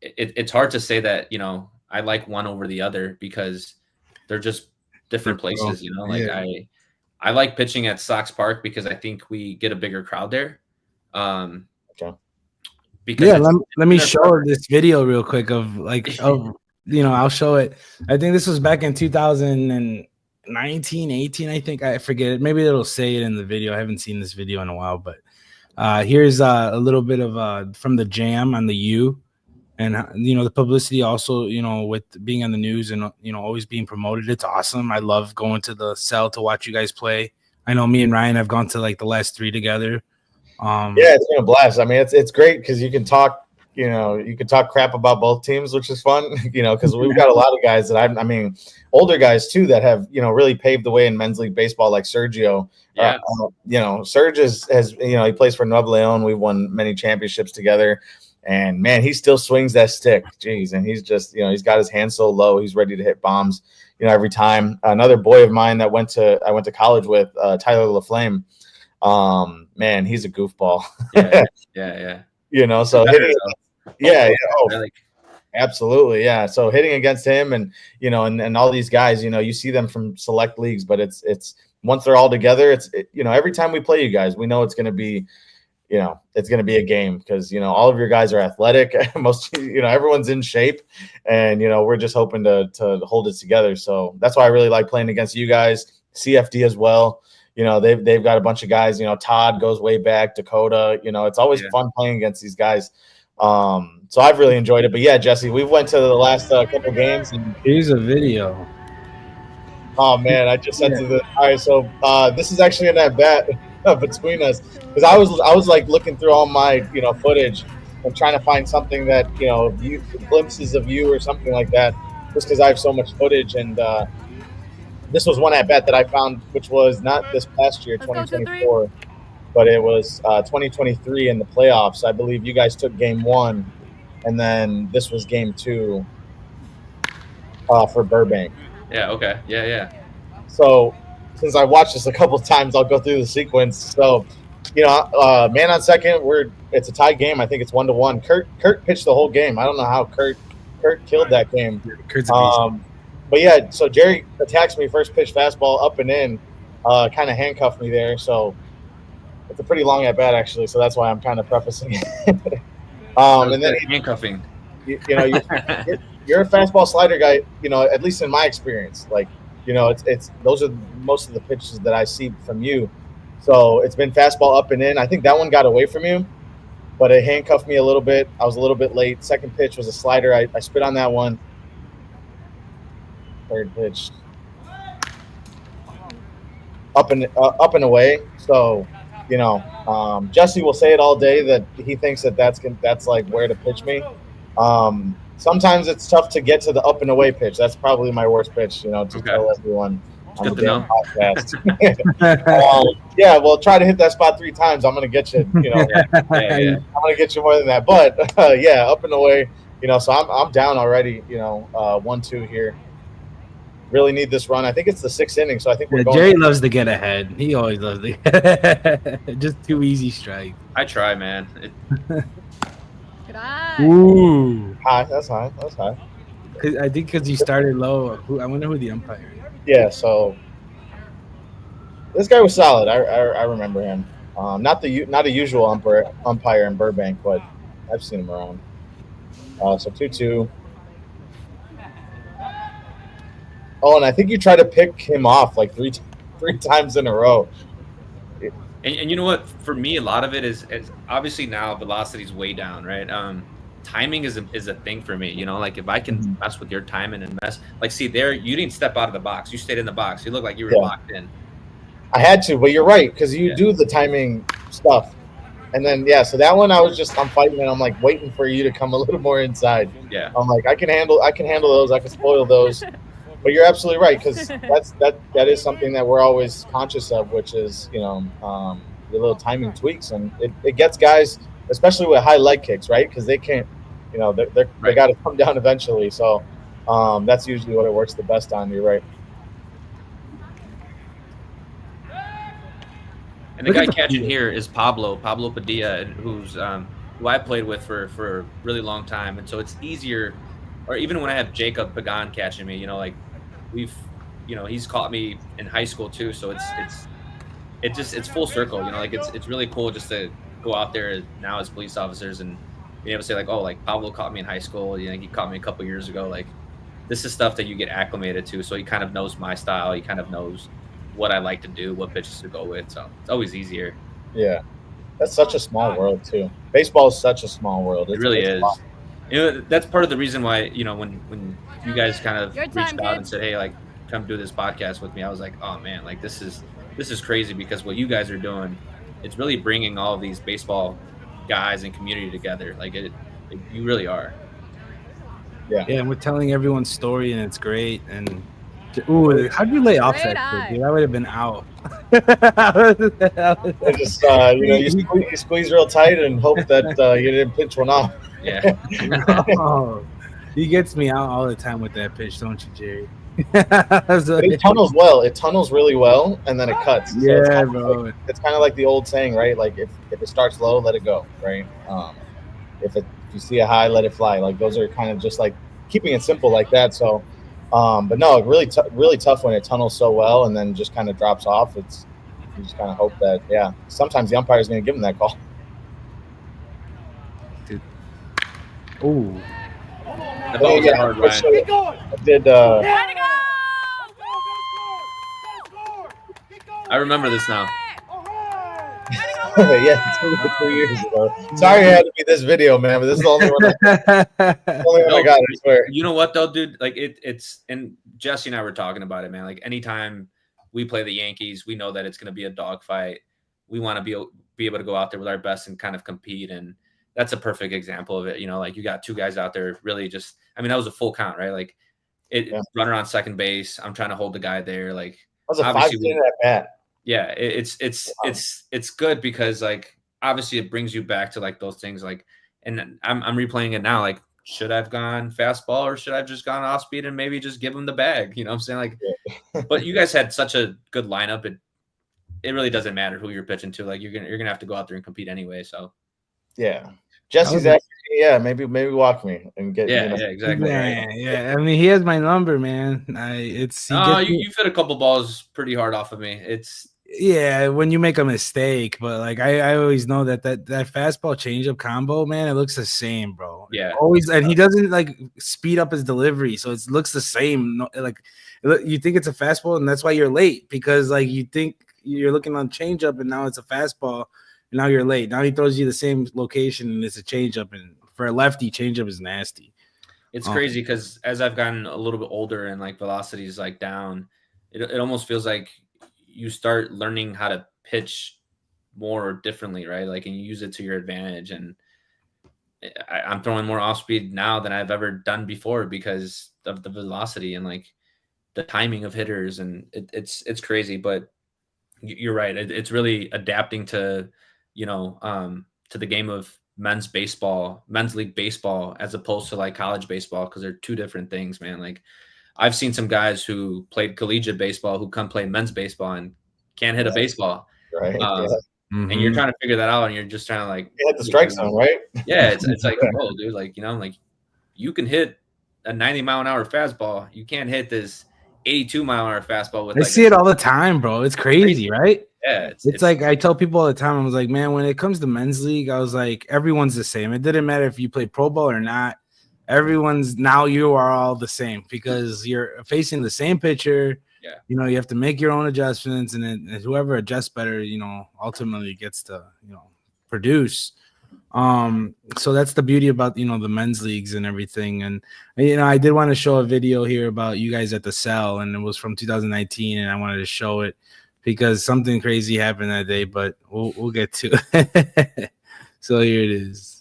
it's hard to say that, I like one over the other because they're just different places, like Yeah. I like pitching at Sox Park because I think we get a bigger crowd there. Okay. Because Yeah, let me their show coverage. this video real quick of I'll show it. I think this was back in 2019, 18, I think. I forget it. Maybe it'll say it in the video. I haven't seen this video in a while, but here's a little bit of from the jam on the U. And the publicity also, with being on the news and always being promoted, it's awesome. I love going to the cell to watch you guys play. I know me and Ryan have gone to like the last 3 together. Yeah, it's been a blast. I mean, it's great because you can talk crap about both teams, which is fun. Because we've got a lot of guys that I mean, older guys too that have really paved the way in men's league baseball, like Sergio. Yeah. Serge has he plays for Nuevo Leon. We've won many championships together. And man, he still swings that stick. Jeez. And he's just, he's got his hand so low. He's ready to hit bombs, every time. Another boy of mine that I went to college with, Tyler LaFlame. Man, he's a goofball. Yeah. So hitting, Oh, absolutely. Yeah. So hitting against him and, and all these guys, you see them from select leagues, but it's once they're all together, every time we play you guys, we know it's going to be, it's going to be a game because, all of your guys are athletic. Most, everyone's in shape and, we're just hoping to hold it together. So that's why I really like playing against you guys, CFD as well. They've got a bunch of guys, Todd goes way back, Dakota, it's always fun playing against these guys. So I've really enjoyed it, but yeah, Jesse, we went to the last couple games and here's a video. Oh man, I just sent to the all right. So this is actually an at bat between us because I was like looking through all my footage and trying to find something that glimpses of you or something like that, just because I have so much footage. And this was one at bat that I found, which was not this past year, 2024, but it was 2023 in the playoffs. I believe you guys took game 1, and then this was game 2 for Burbank. Yeah. Okay. Yeah. So since I watched this a couple of times, I'll go through the sequence. So, man on second, it's a tie game. I think it's 1-1. Kurt pitched the whole game. I don't know how Kurt killed that game. Kurt's a beast. But yeah, so Jerry attacks me first pitch fastball up and in, kind of handcuffed me there. So it's a pretty long at bat actually. So that's why I'm kind of prefacing it. And then handcuffing. You're a fastball slider guy. At least in my experience, like. It's those are most of the pitches that I see from you. So it's been fastball up and in. I think that one got away from you, but it handcuffed me a little bit. I was a little bit late. Second pitch was a slider. I spit on that one. Third pitch, up and away. So, Jesse will say it all day that he thinks that's like where to pitch me. Sometimes it's tough to get to the up and away pitch. That's probably my worst pitch, to tell everyone on the damn podcast. Yeah, well, try to hit that spot 3 times. I'm going to get you, I'm going to get you more than that. But, yeah, up and away, so I'm down already, 1-2 here. Really need this run. I think it's the 6th inning, so I think we're going. Jerry loves to get ahead. He always loves to just 2 easy strikes. I try, man. Ooh. High. That's high. I think because you started low. I wonder who the umpire is. Yeah, so this guy was solid. I remember him. Not a usual umpire in Burbank, but I've seen him around. So 2-2. Oh, and I think you tried to pick him off like three times in a row. And you know what? For me, a lot of it is obviously now velocity's way down, right? Timing is a thing for me. Like if I can mess with your timing and like see there, you didn't step out of the box. You stayed in the box. You looked like you were locked in. I had to, but you're right because you do the timing stuff. And then so that one I'm fighting and I'm like waiting for you to come a little more inside. Yeah. I'm like I can handle those. I can spoil those. But you're absolutely right because that is something that we're always conscious of, which is the little timing tweaks, and it gets guys, especially with high leg kicks, right? Because they can't, they got to come down eventually. So that's usually what it works the best on. You're right. And the guy catching here is Pablo Padilla, who's who I played with for a really long time, and so it's easier. Or even when I have Jacob Pagan catching me, like we've, he's caught me in high school too. So it's full circle. Like it's really cool just to go out there now as police officers and being able to say like, oh, like Pablo caught me in high school. He caught me a couple years ago. Like this is stuff that you get acclimated to. So he kind of knows my style. He kind of knows what I like to do, what pitches to go with. So it's always easier. Yeah, that's such a small world too. Baseball is such a small world. It really It's a lot. is. That's part of the reason why, when you guys kind of reached out and said, hey, like come do this podcast with me, I was like, oh man, like this is crazy because what you guys are doing, it's really bringing all of these baseball guys and community together. Like you really are. Yeah, and we're telling everyone's story, and it's great. And how'd you lay off that kid, dude? I would have been out. I just you squeeze real tight and hope that you didn't pinch one off. Yeah. He gets me out all the time with that pitch, don't you, Jerry? It tunnels well. It tunnels really well, and then it cuts. So yeah, bro. It's kind of like the old saying, right? Like if it starts low, let it go, right? If you see a high, let it fly. Like those are kind of just like keeping it simple like that. So, but no, really tough when it tunnels so well and then just kind of drops off. You just kind of hope that sometimes the umpire is going to give him that call. Dude. Ooh. Hard, I did. I remember this now. Yeah, 2 years ago. Sorry, it had to be this video, man. But this is the only one. I got. I swear. You know what though, dude? Like it's and Jesse and I were talking about it, man. Like anytime we play the Yankees, we know that it's going to be a dogfight. We want to be able to go out there with our best and kind of compete, and that's a perfect example of it. Like you got two guys out there really just. I mean, that was a full count, right? Like runner on second base. I'm trying to hold the guy there. Like that was a 5-10 at bat. Yeah, it's good because like obviously it brings you back to like those things like, and I'm replaying it now. Like, should I have gone fastball or should I have just gone off speed and maybe just give him the bag? You know what I'm saying? Like, but you guys had such a good lineup. It really doesn't matter who you're pitching to. Like you're gonna have to go out there and compete anyway. So yeah, Jesse's asking me, maybe walk me and get. Yeah, exactly. Yeah. I mean, he has my number, man. You fit a couple balls pretty hard off of me. When you make a mistake, but like I always know that fastball changeup combo, man, it looks the same, bro. Yeah, always, and he doesn't like speed up his delivery, so it looks the same. Like you think it's a fastball, and that's why you're late because like you think you're looking on changeup, and now it's a fastball, and now you're late. Now he throws you the same location, and it's a changeup, and for a lefty, changeup is nasty. It's crazy because as I've gotten a little bit older and like velocity is like down, it almost feels like you start learning how to pitch more differently, right? Like, and you use it to your advantage. And I'm throwing more off speed now than I've ever done before because of the velocity and like the timing of hitters. And it's crazy, but you're right. It's really adapting to, to the game of men's league baseball, as opposed to like college baseball. Cause they're two different things, man. Like, I've seen some guys who played collegiate baseball who come play men's baseball and can't hit a baseball. Right. And you're trying to figure that out, and you're just trying to like hit the strike zone, right? Yeah, it's like, oh, dude, like like you can hit a 90-mile-an-hour fastball. You can't hit this 82-mile-an-hour fastball with. I see it all the time, bro. It's crazy, right? Yeah, it's like I tell people all the time. I was like, man, when it comes to men's league, I was like, everyone's the same. It didn't matter if you play pro ball or not. You are all the same because you're facing the same pitcher. Yeah. You have to make your own adjustments, and then whoever adjusts better, ultimately gets to, produce. So that's the beauty about, the men's leagues and everything. And, I did want to show a video here about you guys at the Cell, and it was from 2019, and I wanted to show it because something crazy happened that day, but we'll get to it. So here it is.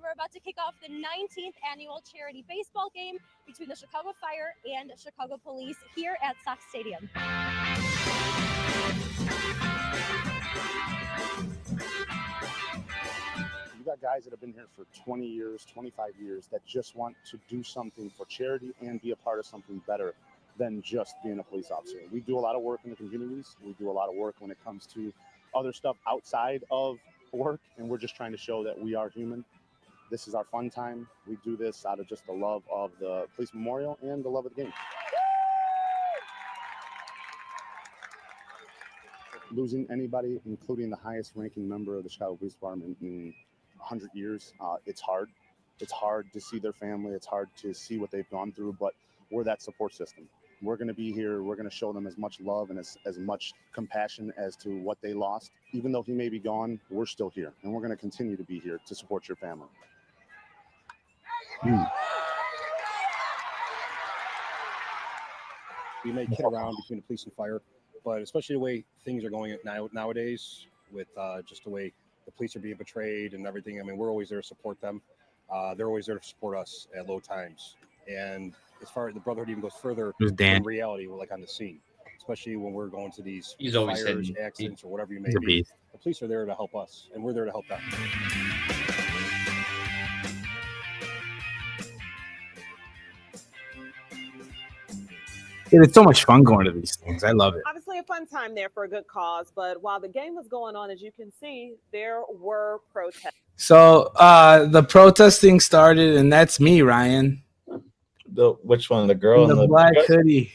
We're about to kick off the 19th annual charity baseball game between the Chicago Fire and Chicago Police here at Sox Stadium. You got guys that have been here for 20 years, 25 years that just want to do something for charity and be a part of something better than just being a police officer. We do a lot of work in the communities. We do a lot of work when it comes to other stuff outside of work, and we're just trying to show that we are human. This is our fun time. We do this out of just the love of the police memorial and the love of the game. Losing anybody, including the highest ranking member of the Chicago Police Department in 100 years, it's hard. It's hard to see their family. It's hard to see what they've gone through, but we're that support system. We're going to be here. We're going to show them as much love and as much compassion as to what they lost. Even though he may be gone, we're still here, and we're going to continue to be here to support your family. We may kid around between the police and fire, but especially the way things are going nowadays with just the way the police are being portrayed and everything. I mean, we're always there to support them. They're always there to support us at low times. And as far as the brotherhood even goes further in reality, we're like on the scene, especially when we're going to these fires, accidents, or whatever you may be. The police are there to help us, and we're there to help them. It's so much fun going to these things. I love it. Obviously a fun time there for a good cause, but while the game was going on, as you can see, there were protests. So the protesting started, and that's me, Ryan. Which one? The girl in the black hoodie.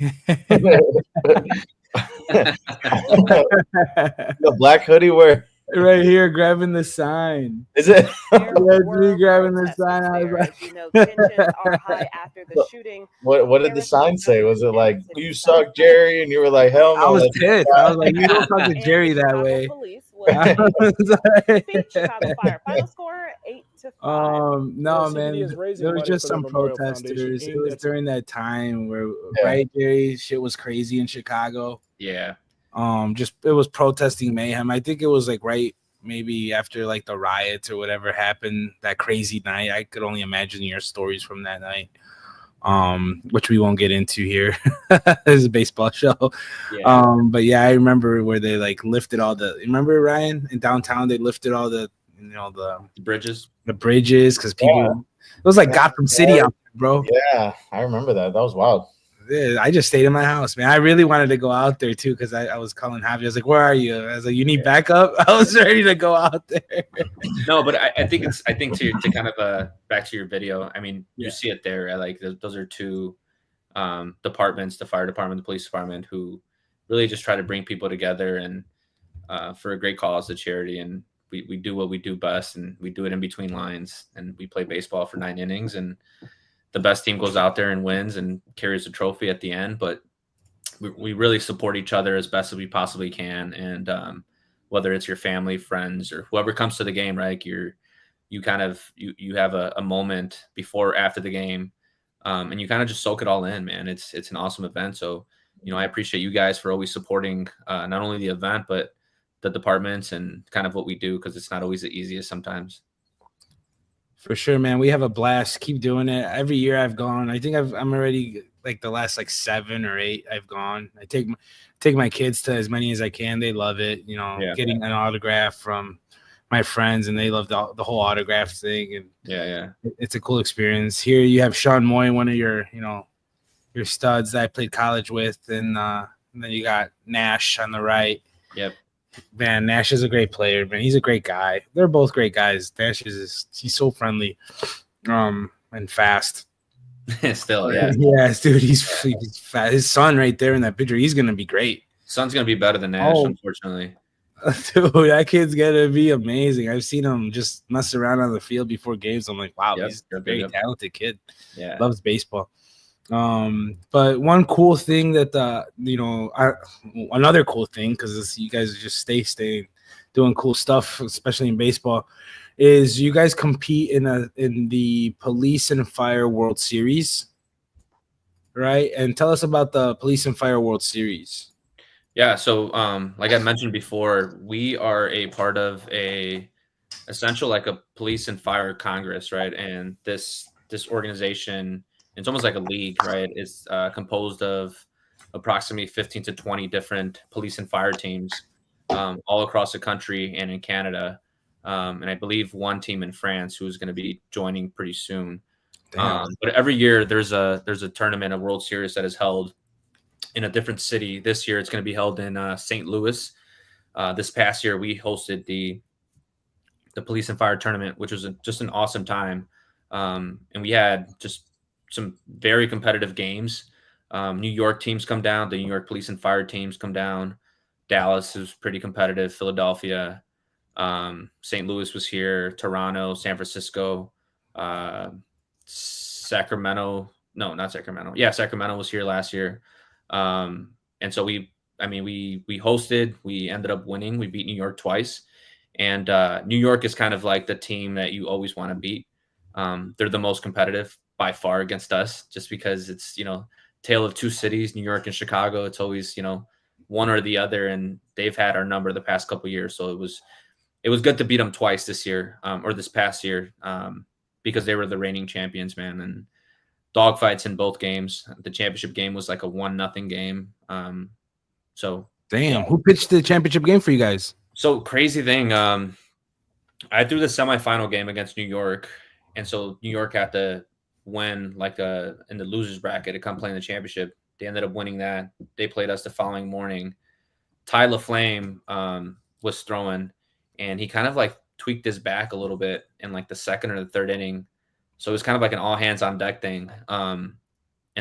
The black hoodie where? Right here, grabbing the sign. Is it? That's me grabbing the sign. I was like, you know, tensions are high after the shooting. What did the sign say? Was it like, "You suck, Jerry"? And you were like, "Hell no!" I was pissed. I was like, "You don't talk to Jerry that way." Chicago Fire. Final score 8-5. No, man. There was just some protesters. It was during that time where, right, Jerry, shit was crazy in Chicago. Yeah. Just it was protesting mayhem. I think it was like right maybe after like the riots or whatever happened that crazy night. I could only imagine your stories from that night. Which we won't get into here. It's a baseball show. Yeah. But yeah, I remember where they like lifted all the, remember, Ryan, in downtown they lifted all the, you know, the bridges because people it was like Gotham City out there, bro. Yeah, I remember that. That was wild. Yeah, I just stayed in my house, man. I really wanted to go out there too because I was calling Javi. I was like, "Where are you?" I was like, "You need backup." I was ready to go out there. No, but I think to kind of back to your video. I mean, you see it there. Right? Like those are two departments: the fire department, the police department, who really just try to bring people together and for a great cause, a charity. And we do what we do best, and we do it in between lines. And we play baseball for 9 innings, and the best team goes out there and wins and carries the trophy at the end. But we really support each other as best as we possibly can. And whether it's your family, friends, or whoever comes to the game, right? You have a moment before or after the game, and you kind of just soak it all in, man. It's an awesome event. So, you know, I appreciate you guys for always supporting not only the event, but the departments and kind of what we do, because it's not always the easiest sometimes. For sure, man. We have a blast. Keep doing it. Every year I've gone. I think I'm already like the last like 7 or 8 I've gone. I take my kids to as many as I can. They love it. You know, getting an autograph from my friends, and they love the whole autograph thing. And it's a cool experience. Here you have Sean Moy, one of your studs that I played college with, and then you got Nash on the right. Yep. Man, Nash is a great player, man. He's a great guy. They're both great guys. Nash he's so friendly, and fast. Still, yeah. Yes, dude, he's fast. His son right there in that picture, he's gonna be great. Son's gonna be better than Nash, unfortunately. Dude, that kid's gonna be amazing. I've seen him just mess around on the field before games. I'm like, wow, he's a very talented kid. Yeah, loves baseball. But one cool thing that another cool thing, because you guys just stay doing cool stuff, especially in baseball, is you guys compete in the Police and Fire World Series, right? And tell us about the Police and Fire World Series. Yeah, so like I mentioned before, we are a part of essential like a police and fire congress, right? And this organization, it's almost like a league, right? It's composed of approximately 15 to 20 different police and fire teams all across the country and in Canada. And I believe one team in France who's going to be joining pretty soon. But every year there's a tournament, a World Series that is held in a different city. This year, it's going to be held in St. Louis. This past year, we hosted the police and fire tournament, which was just an awesome time. And we had just some very competitive games. New York teams come down. The New York police and fire teams come down. Dallas is pretty competitive. Philadelphia, St. Louis was here. Toronto, San Francisco, Sacramento. No, not Sacramento. Yeah, Sacramento was here last year. And so we hosted. We ended up winning. We beat New York twice. And New York is kind of like the team that you always want to beat. They're the most competitive by far against us, just because it's, tale of two cities, New York and Chicago. It's always, one or the other, and they've had our number the past couple of years. So it was good to beat them twice this year, or this past year, because they were the reigning champions, man. And dogfights in both games. The championship game was like a 1-0 game. So damn, who pitched the championship game for you guys? So crazy thing. I threw the semifinal game against New York, and so New York had to win in the losers bracket to come play in the championship. They ended up winning that. They played us the following morning. Ty LaFlame was throwing, and he kind of like tweaked his back a little bit in like the second or the third inning. So it was kind of like an all hands on deck thing. And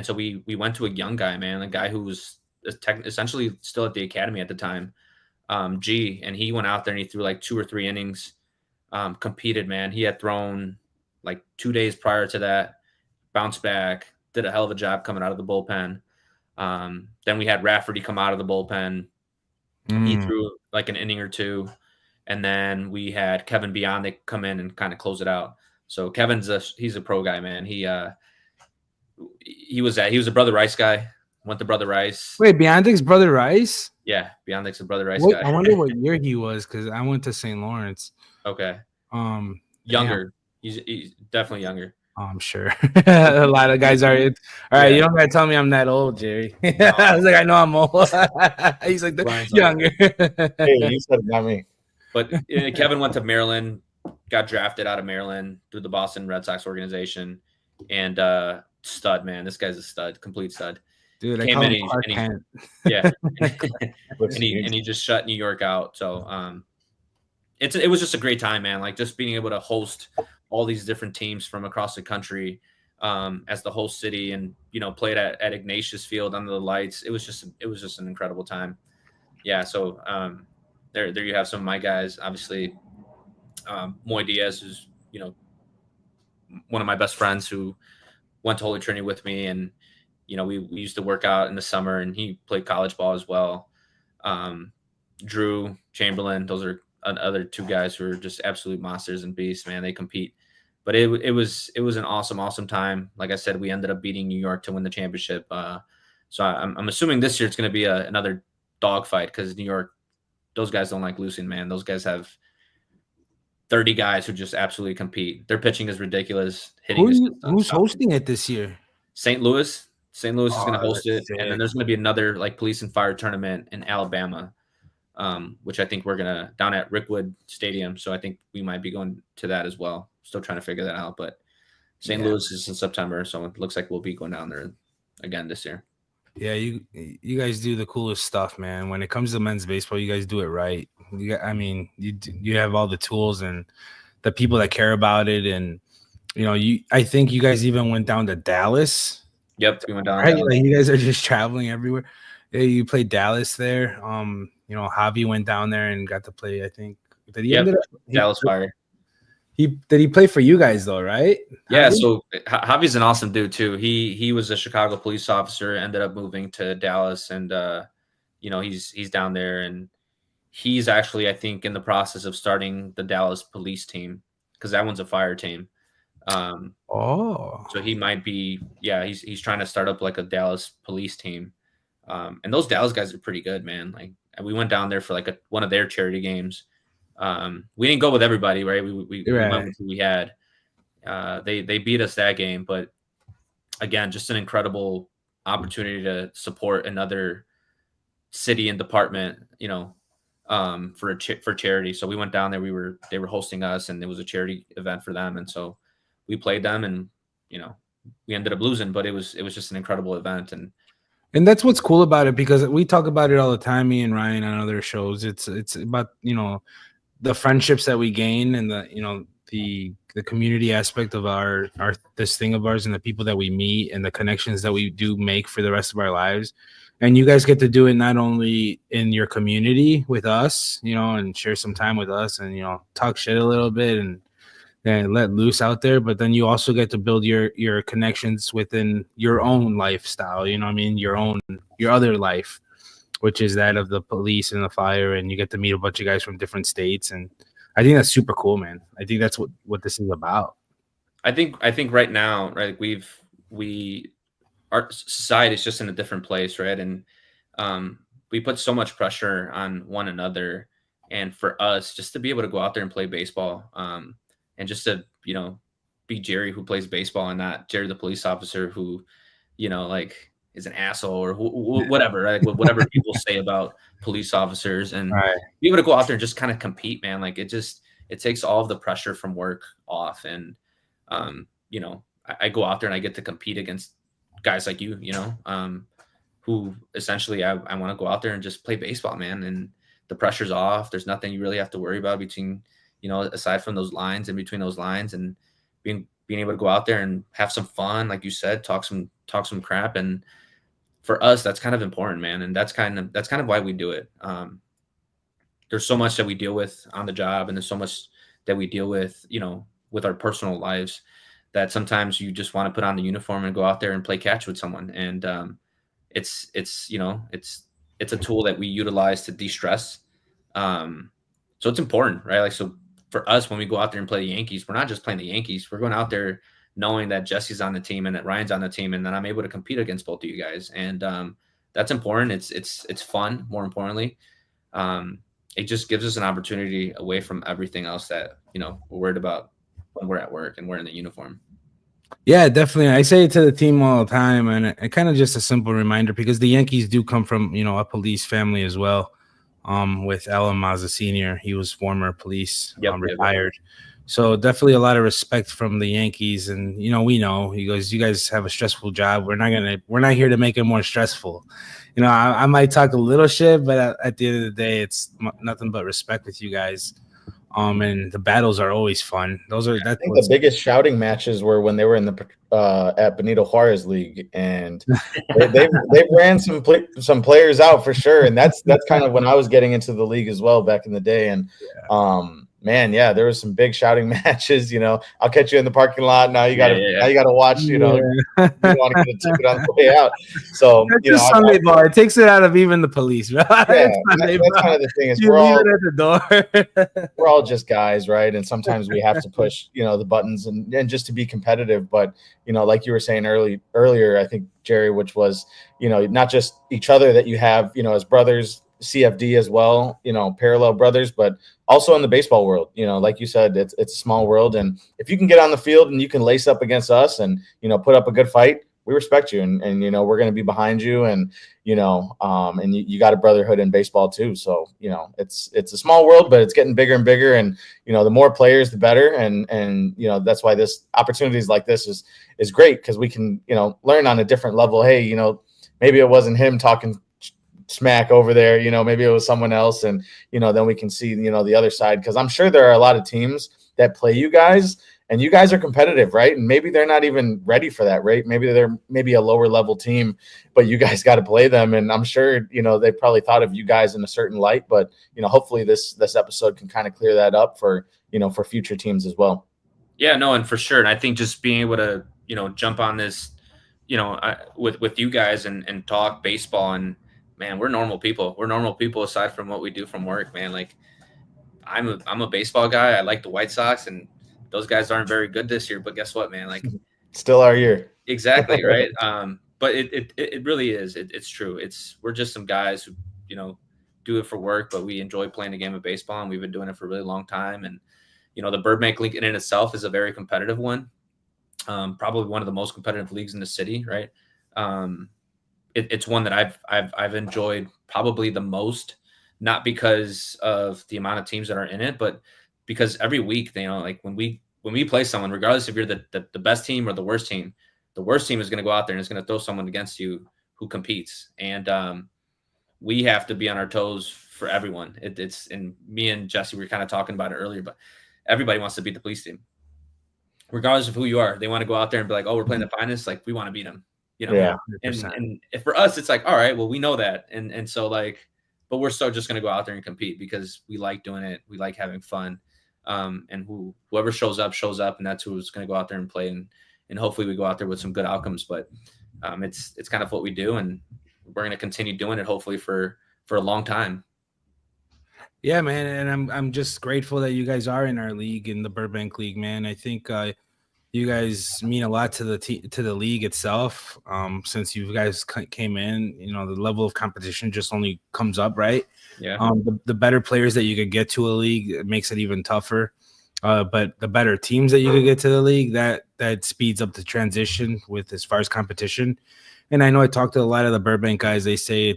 so we went to a young guy, man, a guy who was essentially still at the academy at the time. And he went out there and he threw like 2 or 3 innings, competed, man. He had thrown like 2 days prior to that, bounced back, did a hell of a job coming out of the bullpen. Then we had Rafferty come out of the bullpen. He threw like an inning or 2. And then we had Kevin Biondic come in and kind of close it out. So he's a pro guy, man. He was a Brother Rice guy. Went to Brother Rice. Wait, Beyondic's Brother Rice? Yeah, Beyondic's a Brother Rice guy. I wonder what year he was, because I went to St. Lawrence. Okay. Younger. He's definitely younger. Oh, I'm sure. A lot of guys are. All right, you don't gotta tell me I'm that old, Jerry. I was like, I know I'm old. He's like younger. Hey, you said it, not me. But Kevin went to Maryland, got drafted out of Maryland through the Boston Red Sox organization, and stud, man. This guy's a stud, complete stud. Dude, and he just shut New York out. So it was just a great time, man. Like just being able to host all these different teams from across the country as the host city, and played at Ignatius Field under the lights. It was just an incredible time. Yeah. So there you have some of my guys. Obviously, Moy Diaz is one of my best friends who went to Holy Trinity with me, and we used to work out in the summer, and he played college ball as well. Drew Chamberlain, those are other 2 guys who are just absolute monsters and beasts, man. They compete, but it was an awesome time. Like I said, we ended up beating New York to win the championship. So I'm assuming this year it's going to be another dogfight, because New York, those guys don't like losing, man. Those guys have 30 guys who just absolutely compete. Their pitching is ridiculous. Who's hosting it this year? St. Louis. St. Louis is going to host it, and then there's going to be another like police and fire tournament in Alabama, which I think we're gonna down at Rickwood Stadium. So I think we might be going to that as well. Still trying to figure that out, but St. Louis is in September, so it looks like we'll be going down there again this year. Yeah, you guys do the coolest stuff, man. When it comes to men's baseball, you guys do it right. You have all the tools and the people that care about it, and I think you guys even went down to Dallas. Yep, we went down. Right? Like you guys are just traveling everywhere. Yeah, you played Dallas there. Javi went down there and got to play. I think Dallas Fire. Did he play for you guys though, right? Yeah. Javi? So Javi's an awesome dude too. He was a Chicago police officer, ended up moving to Dallas, and he's down there, and he's actually, I think, in the process of starting the Dallas police team, because that one's a fire team. So he might be, he's trying to start up like a Dallas police team. And those Dallas guys are pretty good, man. Like we went down there for like one of their charity games. We didn't go with everybody, right? We went with who we had. They beat us that game, but again, just an incredible opportunity to support another city and department, for charity. So we went down there. They were hosting us, and it was a charity event for them, and so we played them, and we ended up losing, but it was just an incredible event. And And that's what's cool about it, because we talk about it all the time, me and Ryan, on other shows. It's about, the friendships that we gain, and the community aspect of our this thing of ours, and the people that we meet, and the connections that we do make for the rest of our lives. And you guys get to do it not only in your community with us, and share some time with us, and talk shit a little bit, and let loose out there, but then you also get to build your connections within your own lifestyle, what I mean, your other life, which is that of the police and the fire, and you get to meet a bunch of guys from different states. And I think that's super cool, man. I think that's what this is about. I think right now, right, our society is just in a different place, right? And we put so much pressure on one another, and for us just to be able to go out there and play baseball, and just to be Jerry who plays baseball, and not Jerry the police officer who like is an asshole, or whatever, right? Whatever people say about police officers, and Right. be able to go out there and just kind of compete, man. Like it takes all of the pressure from work off, and I go out there and I get to compete against guys like you, who essentially I want to go out there and just play baseball, man. And the pressure's off. There's nothing you really have to worry about between, aside from those lines, and between those lines, and being able to go out there and have some fun, like you said, talk some crap. And for us, that's kind of important, man. And that's kind of why we do it. There's so much that we deal with on the job, and there's so much that we deal with, with our personal lives, that sometimes you just want to put on the uniform and go out there and play catch with someone. And it's a tool that we utilize to de-stress. So it's important, right? Like, so for us, when we go out there and play the Yankees, we're not just playing the Yankees. We're going out there knowing that Jesse's on the team, and that Ryan's on the team, and that I'm able to compete against both of you guys. And that's important. It's fun, more importantly. It just gives us an opportunity away from everything else that, we're worried about when we're at work and we're in the uniform. Yeah, definitely. I say it to the team all the time, and it kind of just a simple reminder, because the Yankees do come from, a police family as well. With Alan Mazza Sr., he was former police, retired. So definitely a lot of respect from the Yankees. And, we know, he goes, you guys have a stressful job. We're not here to make it more stressful. I might talk a little shit, but at the end of the day, it's nothing but respect with you guys. And the battles are always fun. I think the biggest shouting matches were when they were in the at Benito Juarez League, and they ran some players out for sure. And that's kind of when I was getting into the league as well back in the day. And man, yeah, there was some big shouting matches. I'll catch you in the parking lot. Now you got to watch. You want to get a ticket on the way out. So that's Sunday ball. It takes it out of even the police, right? Yeah, that's kind of the thing. Is you leave it at the door. We're all just guys, right? And sometimes we have to push, the buttons and just to be competitive. But like you were saying earlier, I think, Jerry, which was, not just each other that you have, as brothers, CFD as well, parallel brothers, but also in the baseball world, like you said, it's a small world. And if you can get on the field and you can lace up against us and, put up a good fight, we respect you. And we're going to be behind you. And, and you got a brotherhood in baseball too. So, it's a small world, but it's getting bigger and bigger. And, the more players, the better. And, that's why this opportunities like this is great, because we can, learn on a different level. Hey, maybe it wasn't him talking smack over there, maybe it was someone else. And, then we can see, the other side, because I'm sure there are a lot of teams that play you guys, and you guys are competitive, right? And maybe they're not even ready for that, right? Maybe they're a lower level team, but you guys got to play them. And I'm sure, they probably thought of you guys in a certain light, but, hopefully this episode can kind of clear that up for, for future teams as well. Yeah, no, and for sure. And I think just being able to, jump on this, with you guys and talk baseball, and man, we're normal people. We're normal people aside from what we do from work, man. Like I'm a baseball guy. I like the White Sox, and those guys aren't very good this year, but guess what, man? Like still our year. Exactly. Right. But it really is. It's true. We're just some guys who, do it for work, but we enjoy playing the game of baseball, and we've been doing it for a really long time. And, the Burbank League in itself is a very competitive one. Probably one of the most competitive leagues in the city. Right. It's one that I've enjoyed probably the most, not because of the amount of teams that are in it, but because every week, like when we play someone, regardless if you're the best team or the worst team is going to go out there and is going to throw someone against you who competes, and we have to be on our toes for everyone. It's and me and Jesse were kind of talking about it earlier, but everybody wants to beat the police team, regardless of who you are. They want to go out there and be like, "Oh, we're playing the finest. Like, we want to beat them," you know. Yeah. And if for us, it's like, all right, well, we know that, and so like, but we're still just gonna go out there and compete because we like doing it. We like having fun, and whoever shows up, and that's who's gonna go out there and play, and hopefully we go out there with some good outcomes. But it's kind of what we do, and we're gonna continue doing it hopefully for a long time. Yeah, man, and I'm just grateful that you guys are in our league, in the Burbank League, man. I think you guys mean a lot to the league itself. Since you guys came in, you know, the level of competition just only comes up, right? Yeah. The better players that you could get to a league, it makes it even tougher. But the better teams that you could get to the league, that speeds up the transition with as far as competition. And I know I talked to a lot of the Burbank guys. They say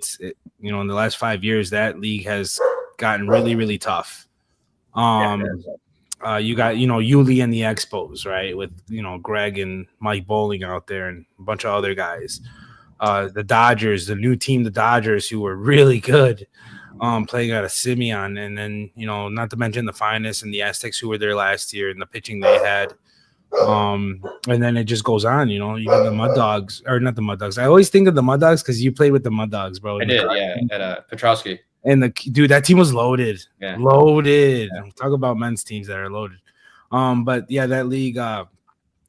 you know, in the last 5 years, that league has gotten really, really tough. You got, you know, Yuli and the Expos, right? With, you know, Greg and Mike Bowling out there and a bunch of other guys. The Dodgers, the new team, the Dodgers, who were really good, playing out of Simeon. And then, you know, not to mention the Finest and the Aztecs who were there last year and the pitching they had. And then it just goes on, you know, even the Mud Dogs, or not the Mud Dogs. I always think of the Mud Dogs because you played with the Mud Dogs, bro. I did, yeah, at Petrowski. And dude, that team was loaded. Yeah. Loaded. Yeah. Talk about men's teams that are loaded. But yeah, that league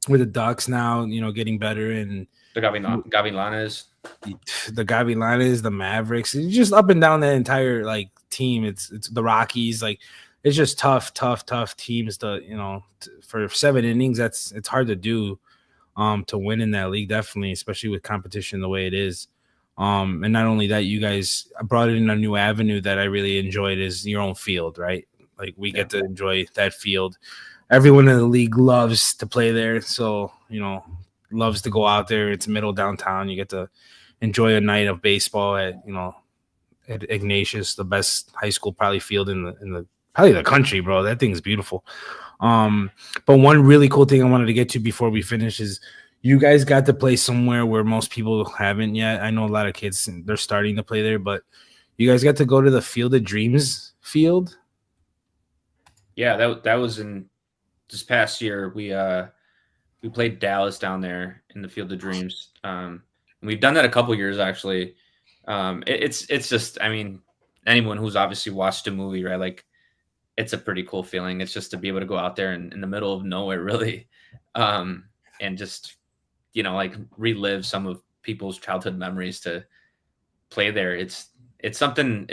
with the Ducks now, you know, getting better, and the Gavilanes, the Mavericks, it's just up and down that entire like team. It's the Rockies, like it's just tough teams to, you know, for 7 innings. It's hard to do to win in that league, definitely, especially with competition the way it is. And not only that, you guys brought in a new avenue that I really enjoyed, is your own field, right? Like we get to enjoy that field. Everyone in the league loves to play there. So, you know, loves to go out there. It's middle downtown. You get to enjoy a night of baseball at, you know, at Ignatius, the best high school probably field in the probably the country, bro. That thing's beautiful. But one really cool thing I wanted to get to before we finish is you guys got to play somewhere where most people haven't yet. I know a lot of kids, they're starting to play there, but you guys got to go to the Field of Dreams field. Yeah, that was in this past year. We played Dallas down there in the Field of Dreams. And we've done that a couple years actually. It's just, I mean, anyone who's obviously watched a movie, right? Like, it's a pretty cool feeling. It's just to be able to go out there in the middle of nowhere, really, and just, you know, like relive some of people's childhood memories to play there. It's something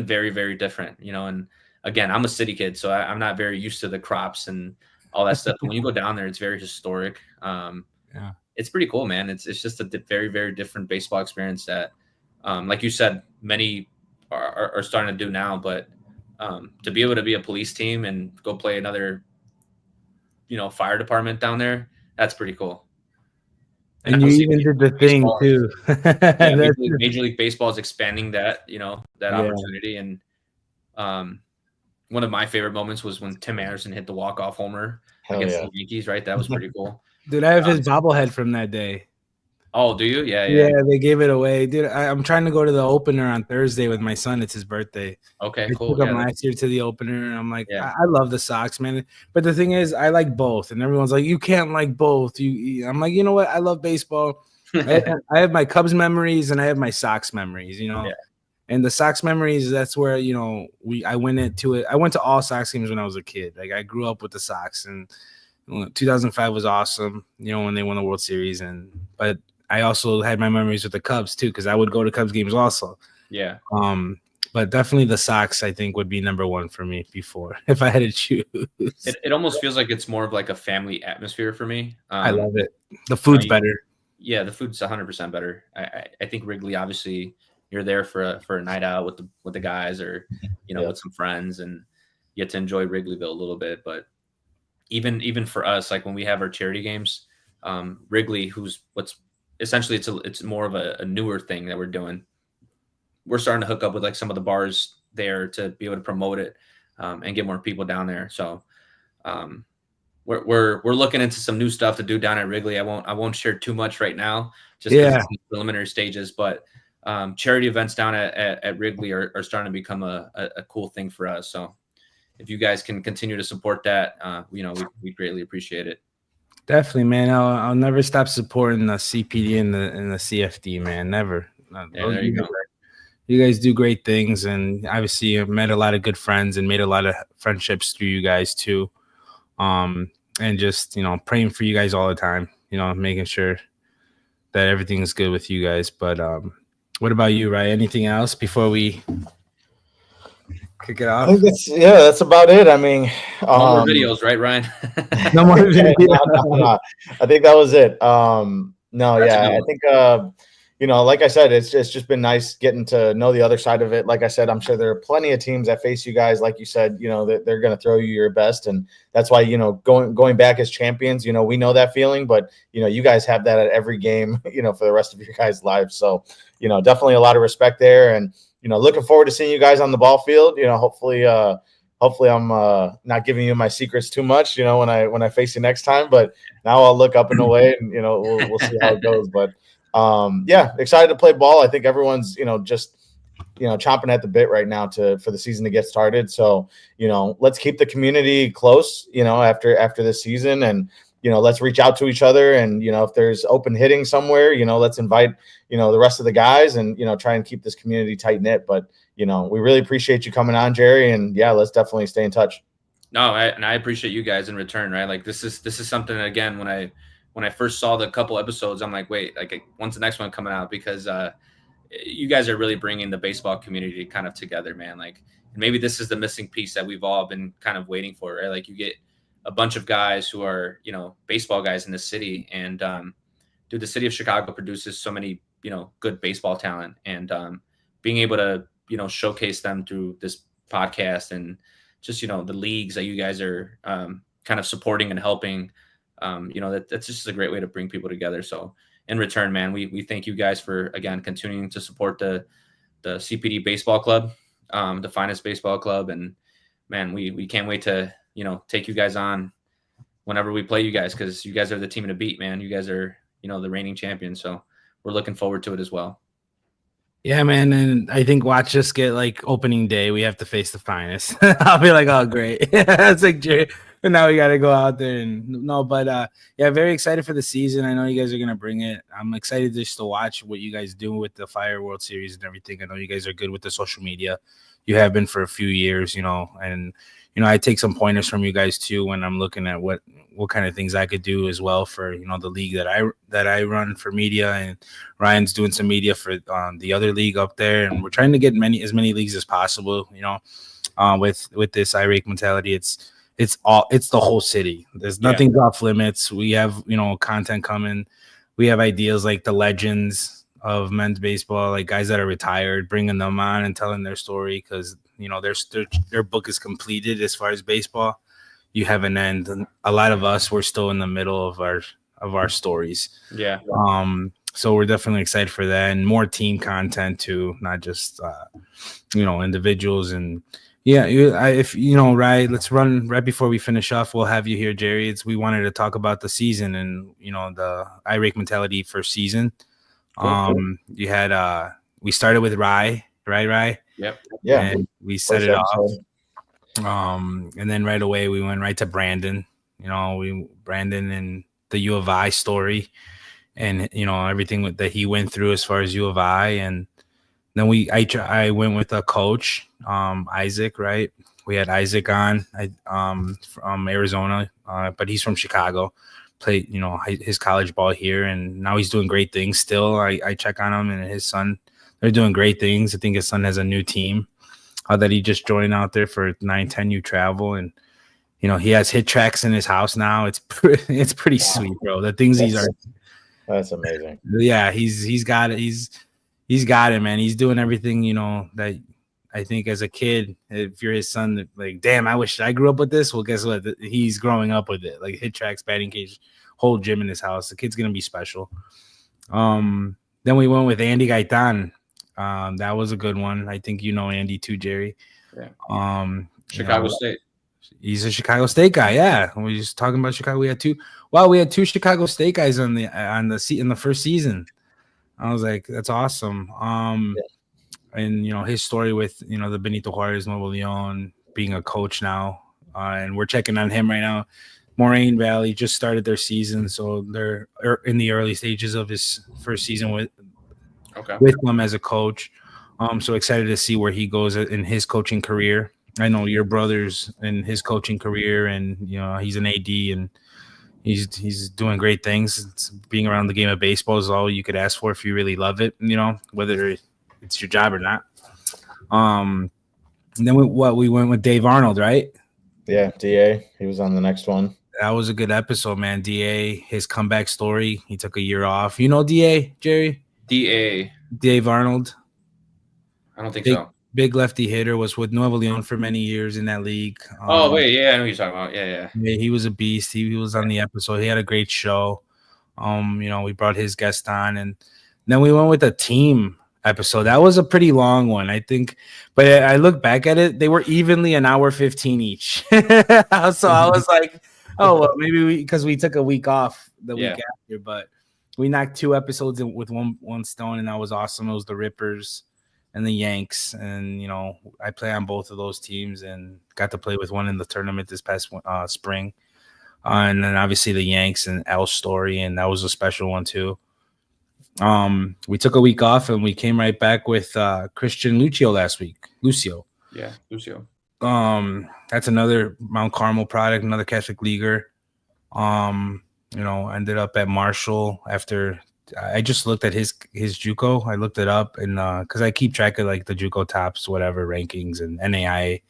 very, very different, you know. And again, I'm a city kid, so I'm not very used to the crops and all that stuff. But when you go down there, it's very historic. Yeah, it's pretty cool, man. It's just a very, very different baseball experience that, like you said, many are starting to do now. But to be able to be a police team and go play another, you know, fire department down there, that's pretty cool. And you even did the thing too. Yeah, Major League Baseball is expanding that, you know, that opportunity. And one of my favorite moments was when Tim Anderson hit the walk-off homer against the Yankees, right? That was pretty cool. Dude, I have his bobblehead from that day. Oh, do you? Yeah. Yeah, they gave it away. Dude, I'm trying to go to the opener on Thursday with my son. It's his birthday. Okay, cool. I took him last year to the opener, and I'm like, yeah. I love the Sox, man. But the thing is, I like both. And everyone's like, you can't like both. I'm like, you know what? I love baseball. I have my Cubs memories, and I have my Sox memories, you know. Yeah. And the Sox memories, that's where, you know, I went into it. I went to all Sox games when I was a kid. Like, I grew up with the Sox, and 2005 was awesome, you know, when they won the World Series. But I also had my memories with the Cubs too, because I would go to Cubs games also. Yeah. But definitely the Sox, I think, would be number one for me before, if I had to choose. It almost feels like it's more of like a family atmosphere for me. I love it. The food's better. Yeah, the food's 100% better. I think Wrigley, obviously, you're there for a night out with the guys, or, you know, with some friends, and you get to enjoy Wrigleyville a little bit. But even for us, like when we have our charity games, Wrigley, essentially it's more of a newer thing that we're doing. We're starting to hook up with like some of the bars there to be able to promote it, and get more people down there. So we're looking into some new stuff to do down at Wrigley. I won't share too much right now, just because it's in preliminary stages. But charity events down at Wrigley are starting to become a cool thing for us. So if you guys can continue to support that, we greatly appreciate it. Definitely, man. I'll never stop supporting the CPD and the CFD, man. Never. Yeah, there you go. You guys do great things, and obviously I've met a lot of good friends and made a lot of friendships through you guys too. And just, praying for you guys all the time, making sure that everything is good with you guys. But what about you, Ryan? Anything else before we kick it off? I think that's about it. I mean, no more videos, right, Ryan? No more videos. No. I think that was it. I think like I said, it's just been nice getting to know the other side of it. Like I said, I'm sure there are plenty of teams that face you guys, like you said, that they're going to throw you your best, and that's why going back as champions, we know that feeling, but you guys have that at every game, for the rest of your guys' lives. So definitely a lot of respect there, and looking forward to seeing you guys on the ball field. Hopefully I'm not giving you my secrets too much, when I face you next time. But now I'll look up and away, and we'll see how it goes. But excited to play ball. I think everyone's just chomping at the bit right now for the season to get started. So let's keep the community close. After this season, and let's reach out to each other, and if there's open hitting somewhere, let's invite the rest of the guys, and try and keep this community tight knit. But we really appreciate you coming on, Jerry, and let's definitely stay in touch. No, I appreciate you guys in return, right? Like this is something, again, when I first saw the couple episodes, I'm like, wait, like, when's the next one coming out? Because you guys are really bringing the baseball community kind of together, man. Like, maybe this is the missing piece that we've all been kind of waiting for, right? Like, you get a bunch of guys who are, baseball guys in the city, and the city of Chicago produces so many, good baseball talent, and being able to, showcase them through this podcast, and just, the leagues that you guys are kind of supporting and helping. That's just a great way to bring people together. So in return, man, we thank you guys for, again, continuing to support the CPD baseball club, the finest baseball club. And man, we can't wait to, take you guys on whenever we play you guys, because you guys are the team to beat, man. You guys are, the reigning champions. So we're looking forward to it as well. Yeah, man. And I think watch us get like opening day. We have to face the finest. I'll be like, oh, great. It's like, Jerry. And now we got to go out there very excited for the season. I know you guys are going to bring it. I'm excited just to watch what you guys do with the Fire World Series and everything. I know you guys are good with the social media. You have been for a few years, and, I take some pointers from you guys too, when I'm looking at what kind of things I could do as well for, the league that I run for media, and Ryan's doing some media for the other league up there. And we're trying to get as many leagues as possible, with this iRake mentality. It's the whole city. There's nothing off limits. We have, content coming. We have ideas like the legends of men's baseball, like guys that are retired, bringing them on and telling their story, because, their book is completed as far as baseball. You have an end. And a lot of us, we're still in the middle of our stories. Yeah. So we're definitely excited for that, and more team content too, not just, individuals. And let's run right before we finish off. We'll have you here, Jerry. We wanted to talk about the season and, the iRake mentality for season. Cool. You had, we started with Rye. Yep. Yeah. And we set it off. And then right away we went right to Brandon. Brandon and the U of I story, and everything that he went through as far as U of I. And then I went with a coach, Isaac, right? We had Isaac on, from Arizona, but he's from Chicago. Played, his college ball here, and now he's doing great things still. I check on him and his son. They're doing great things. I think his son has a new team that he just joined out there for 9-10U travel. And, he has hit tracks in his house now. It's pretty sweet, bro. The things that's amazing. Yeah, he's got it. He's got it, man. He's doing everything, that I think as a kid, if you're his son, like, damn, I wish I grew up with this. Well, guess what? He's growing up with it. Like, hit tracks, batting cage, whole gym in his house. The kid's going to be special. Then we went with Andy Gaitan. That was a good one. I think Andy too, Jerry. Yeah. Chicago State. He's a Chicago State guy. Yeah, we just talking about Chicago. We had two. Wow, we had two Chicago State guys on the seat in the first season. I was like, that's awesome. And his story with the Benito Juarez Nuevo Leon being a coach now, and we're checking on him right now. Moraine Valley just started their season, so they're in the early stages of his first season with him as a coach. So excited to see where he goes in his coaching career. I know your brother's in his coaching career, and he's an AD, and he's doing great things. Being around the game of baseball is all you could ask for if you really love it. Whether it's your job or not. And then we went with Dave Arnold, right? Yeah, DA. He was on the next one. That was a good episode, man. DA, his comeback story. He took a year off. You know DA, Jerry? Dave Arnold. I don't think so. Big lefty hitter, was with Nuevo Leon for many years in that league. Wait, yeah, I know what you're talking about. Yeah. He was a beast. He was on the episode. He had a great show. We brought his guest on, and then we went with a team episode. That was a pretty long one, I think. But I look back at it, they were evenly an hour 15 each. So I was like, oh, well, maybe because we took a week off the week after, but we knocked 2 episodes with one stone, and that was awesome. It was the Rippers and the Yanks, and I play on both of those teams and got to play with one in the tournament this past spring, and then obviously the Yanks and Al's story, and that was a special one too. We took a week off and we came right back with Christian Lucio last week. Lucio. That's another Mount Carmel product, another Catholic leaguer. Ended up at Marshall after. I just looked at his JUCO. I looked it up, and because I keep track of like the JUCO tops, whatever rankings and NAIA,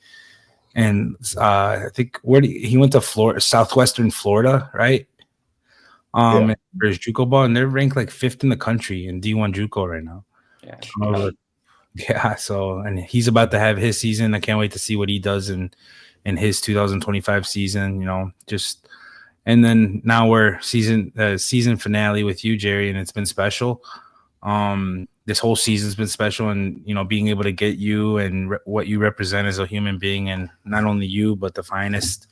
and I think he went to Florida, Southwestern Florida, right? For his JUCO ball, and they're ranked like 5th in the country in D1 JUCO right now. So and he's about to have his season. I can't wait to see what he does in his 2025 season. And then now we're season finale with you, Jerry, and it's been special. This whole season's been special, and being able to get you and what you represent as a human being, and not only you but the finest,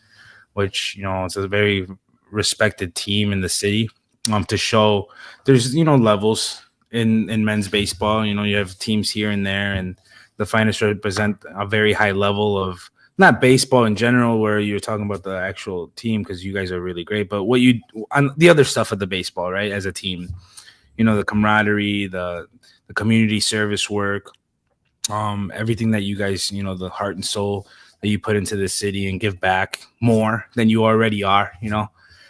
which it's a very respected team in the city. To show there's levels in men's baseball. You have teams here and there, and the finest represent a very high level of. Not baseball in general, where you're talking about the actual team, because you guys are really great, but what you on the other stuff of the baseball, right? As a team, the camaraderie, the community service work, everything that you guys, the heart and soul that you put into the city and give back more than you already are,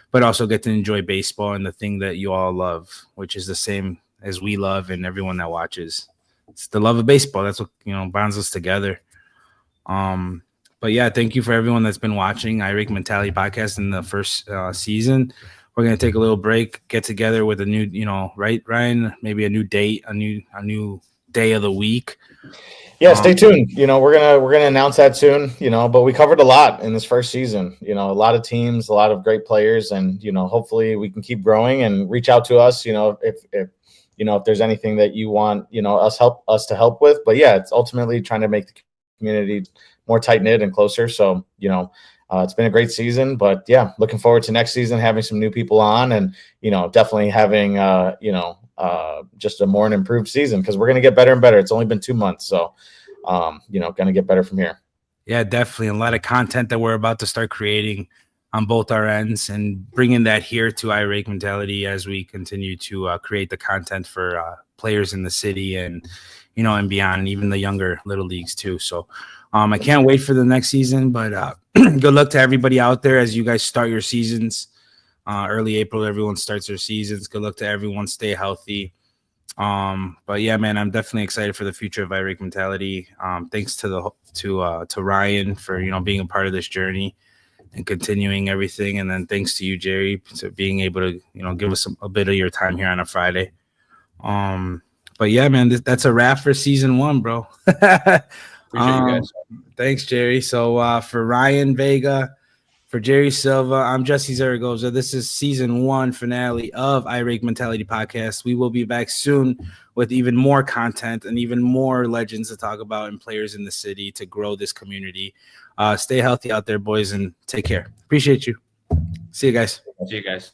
but also get to enjoy baseball and the thing that you all love, which is the same as we love and everyone that watches. It's the love of baseball. That's what bonds us together. But yeah, thank you for everyone that's been watching iRake Mentality Podcast in the first season. We're gonna take a little break, get together with a new, right, Ryan? Maybe a new date, a new day of the week. Yeah, stay tuned. We're gonna announce that soon. But we covered a lot in this first season. A lot of teams, a lot of great players, and hopefully we can keep growing and reach out to us. If there's anything that you want, us to help with. But yeah, it's ultimately trying to make the community more tight-knit and closer. So, it's been a great season, but yeah, looking forward to next season, having some new people on, and, definitely having, just a more improved season, because we're going to get better and better. It's only been 2 months. So, going to get better from here. Yeah, definitely. A lot of content that we're about to start creating on both our ends, and bringing that here to iRake Mentality as we continue to create the content for players in the city and, and beyond, and even the younger little leagues too. So, I can't wait for the next season, but good luck to everybody out there as you guys start your seasons. Early April, everyone starts their seasons. Good luck to everyone. Stay healthy. But yeah, man, I'm definitely excited for the future of iRake Mentality. Thanks to Ryan for being a part of this journey and continuing everything, and then thanks to you, Jerry, to being able to give us a bit of your time here on a Friday. But yeah, man, that's a wrap for season 1, bro. Appreciate you guys. Thanks, Jerry. So for Ryan Vega, For Jerry Silva, I'm Jesse Zaragoza. This is season 1 finale of iRake Mentality Podcast. We will be back soon with even more content and even more legends to talk about and players in the city to grow this community. Stay healthy out there, boys, and take care. Appreciate you. See you guys. See you guys.